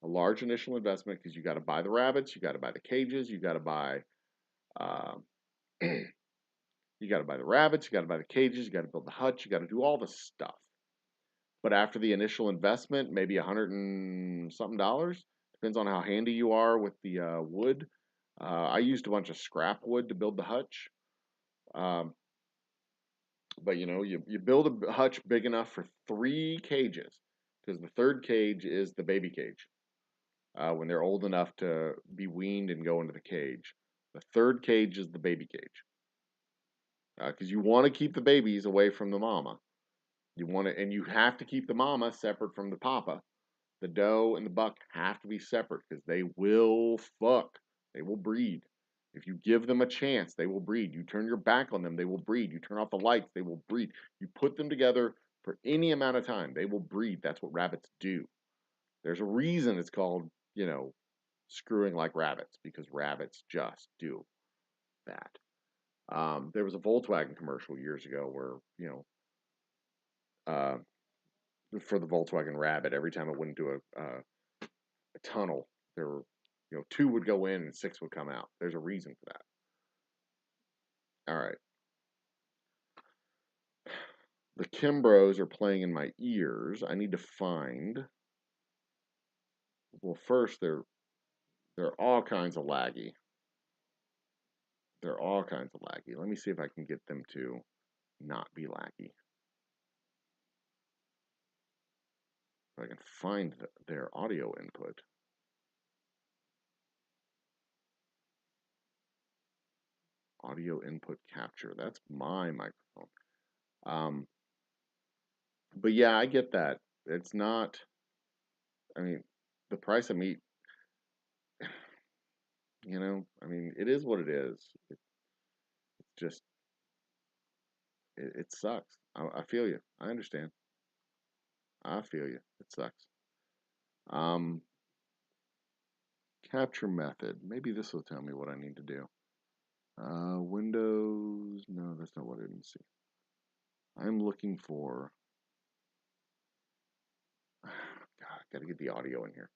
A large initial investment because you got to buy the rabbits, you got to buy the cages, you got to buy, um, you got to buy the rabbits, you got to buy the cages, you got to build the hutch, you got to do all the stuff. But after the initial investment, maybe $100 and something, depends on how handy you are with the wood. I used a bunch of scrap wood to build the hutch. Um, but you build a hutch big enough for 3 cages, because the third cage is the baby cage. When they're old enough to be weaned and go into the cage, the third cage is the baby cage. Because you want to keep the babies away from the mama. And you have to keep the mama separate from the papa. The doe and the buck have to be separate because they will fuck. They will breed. If you give them a chance, they will breed. You turn your back on them, they will breed. You turn off the lights, they will breed. You put them together for any amount of time, they will breed. That's what rabbits do. There's a reason it's called, screwing like rabbits, because rabbits just do that. There was a Volkswagen commercial years ago where, uh, for the Volkswagen Rabbit, every time it went into a tunnel, there were, two would go in and six would come out. There's a reason for that. All right. The Kimbros are playing in my ears. I need to find. Well, first they're all kinds of laggy. They're all kinds of laggy. Let me see if I can get them to not be laggy. If I can find their audio input. Audio input capture. That's my microphone. But yeah, I get that. It's not. I mean, the price of meat. It is what it is. It's just. It sucks. I feel you. I understand. I feel you. It sucks. Um, Capture method. Maybe this will tell me what I need to do. Windows. No, that's not what I didn't see. I'm looking for. God, I gotta get the audio in here.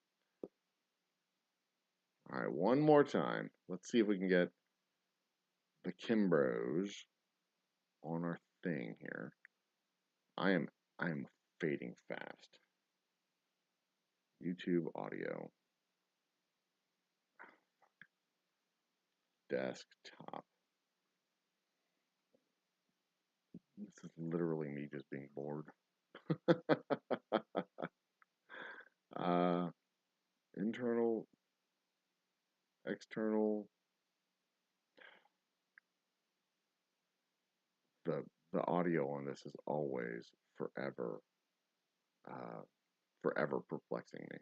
All right, one more time. Let's see if we can get the Kimbros on our thing here. I am fading fast. YouTube audio. Desktop. This is literally me just being bored. Internal, external. The audio on this is always uh, forever perplexing me.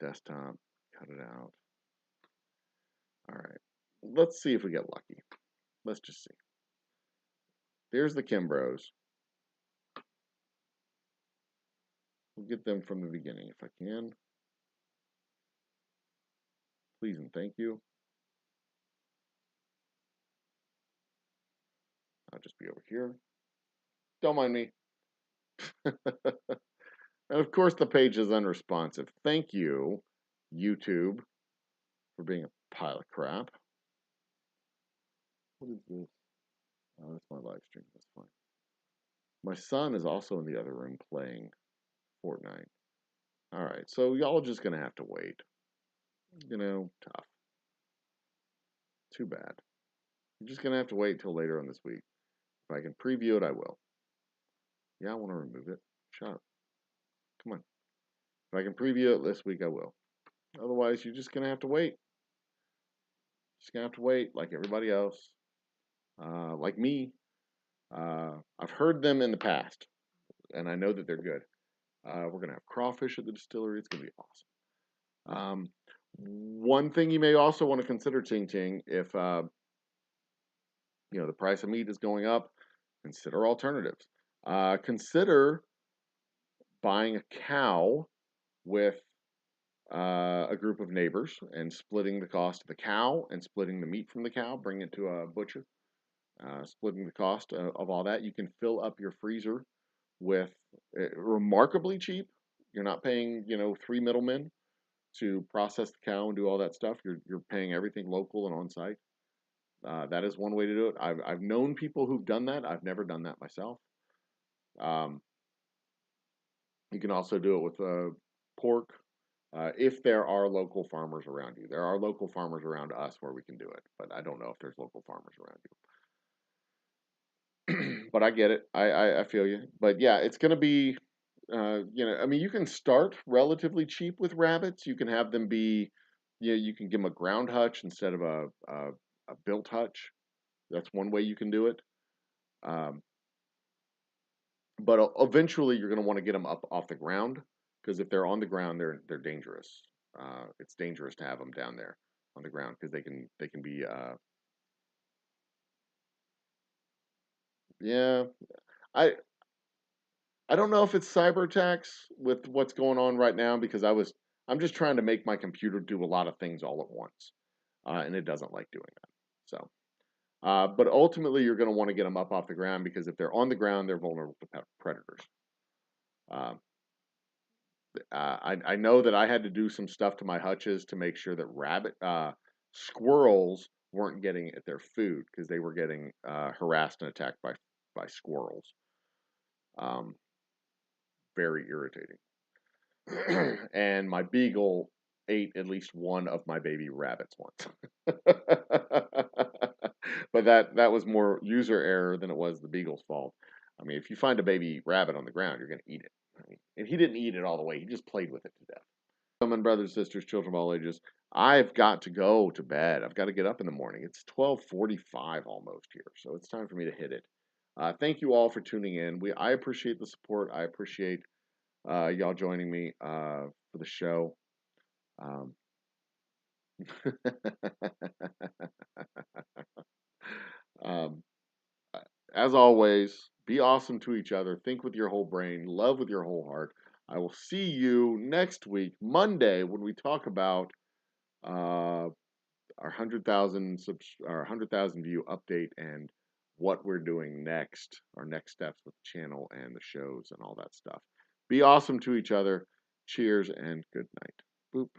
Desktop, cut it out. All right, let's see if we get lucky. Let's just see. There's the Kimbros. We'll get them from the beginning if I can. Please and thank you. I'll just be over here. Don't mind me. And of course, the page is unresponsive. Thank you, YouTube, for being a pile of crap. What is this? Oh, that's my live stream. That's fine. My son is also in the other room playing Fortnite. All right, so y'all just gonna have to wait. Tough. Too bad. You're just gonna have to wait till later on this week. If I can preview it, I will. Yeah, I want to remove it. Shut up. Come on. If I can preview it this week, I will. Otherwise, you're just gonna have to wait. Just gonna have to wait, like everybody else, like me. I've heard them in the past, and I know that they're good. We're gonna have crawfish at the distillery. It's gonna be awesome. One thing you may also want to consider, Ting Ting, if the price of meat is going up, consider alternatives. Consider buying a cow with a group of neighbors and splitting the cost of the cow and splitting the meat from the cow, bring it to a butcher, splitting the cost of all that. You can fill up your freezer with remarkably cheap. You're not paying, three middlemen to process the cow and do all that stuff. You're paying everything local and on site. That is one way to do it. I've known people who've done that. I've never done that myself. Um, you can also do it with pork. If there are local farmers around you, there are local farmers around us where we can do it, but I don't know if there's local farmers around you. But I get it. I feel you. But yeah, it's going to be, you can start relatively cheap with rabbits. You can have them be, you can give them a ground hutch instead of a built hutch. That's one way you can do it. Um, but eventually, you're going to want to get them up off the ground because if they're on the ground, they're dangerous. it's dangerous to have them down there on the ground because they can be yeah. I I don't know if it's cyber attacks with what's going on right now because I'm just trying to make my computer do a lot of things all at once, and it doesn't like doing that. So, but ultimately, you're going to want to get them up off the ground because if they're on the ground, they're vulnerable to predators. Um, I know that I had to do some stuff to my hutches to make sure that squirrels weren't getting at their food because they were getting harassed and attacked by squirrels. Um, very irritating. And my beagle ate at least one of my baby rabbits once. But that was more user error than it was the beagle's fault. I mean, if you find a baby rabbit on the ground, you're going to eat it. I mean, and he didn't eat it all the way; he just played with it to death. Gentlemen, brothers, sisters, children of all ages, I've got to go to bed. I've got to get up in the morning. It's 12:45 almost here, so it's time for me to hit it. Thank you all for tuning in. I appreciate the support. I appreciate y'all joining me for the show. Um, um, as always, be awesome to each other. Think with your whole brain. Love with your whole heart. I will see you next week, Monday, when we talk about our 100,000 view update and what we're doing next, our next steps with the channel and the shows and all that stuff. Be awesome to each other. Cheers and good night. Boop.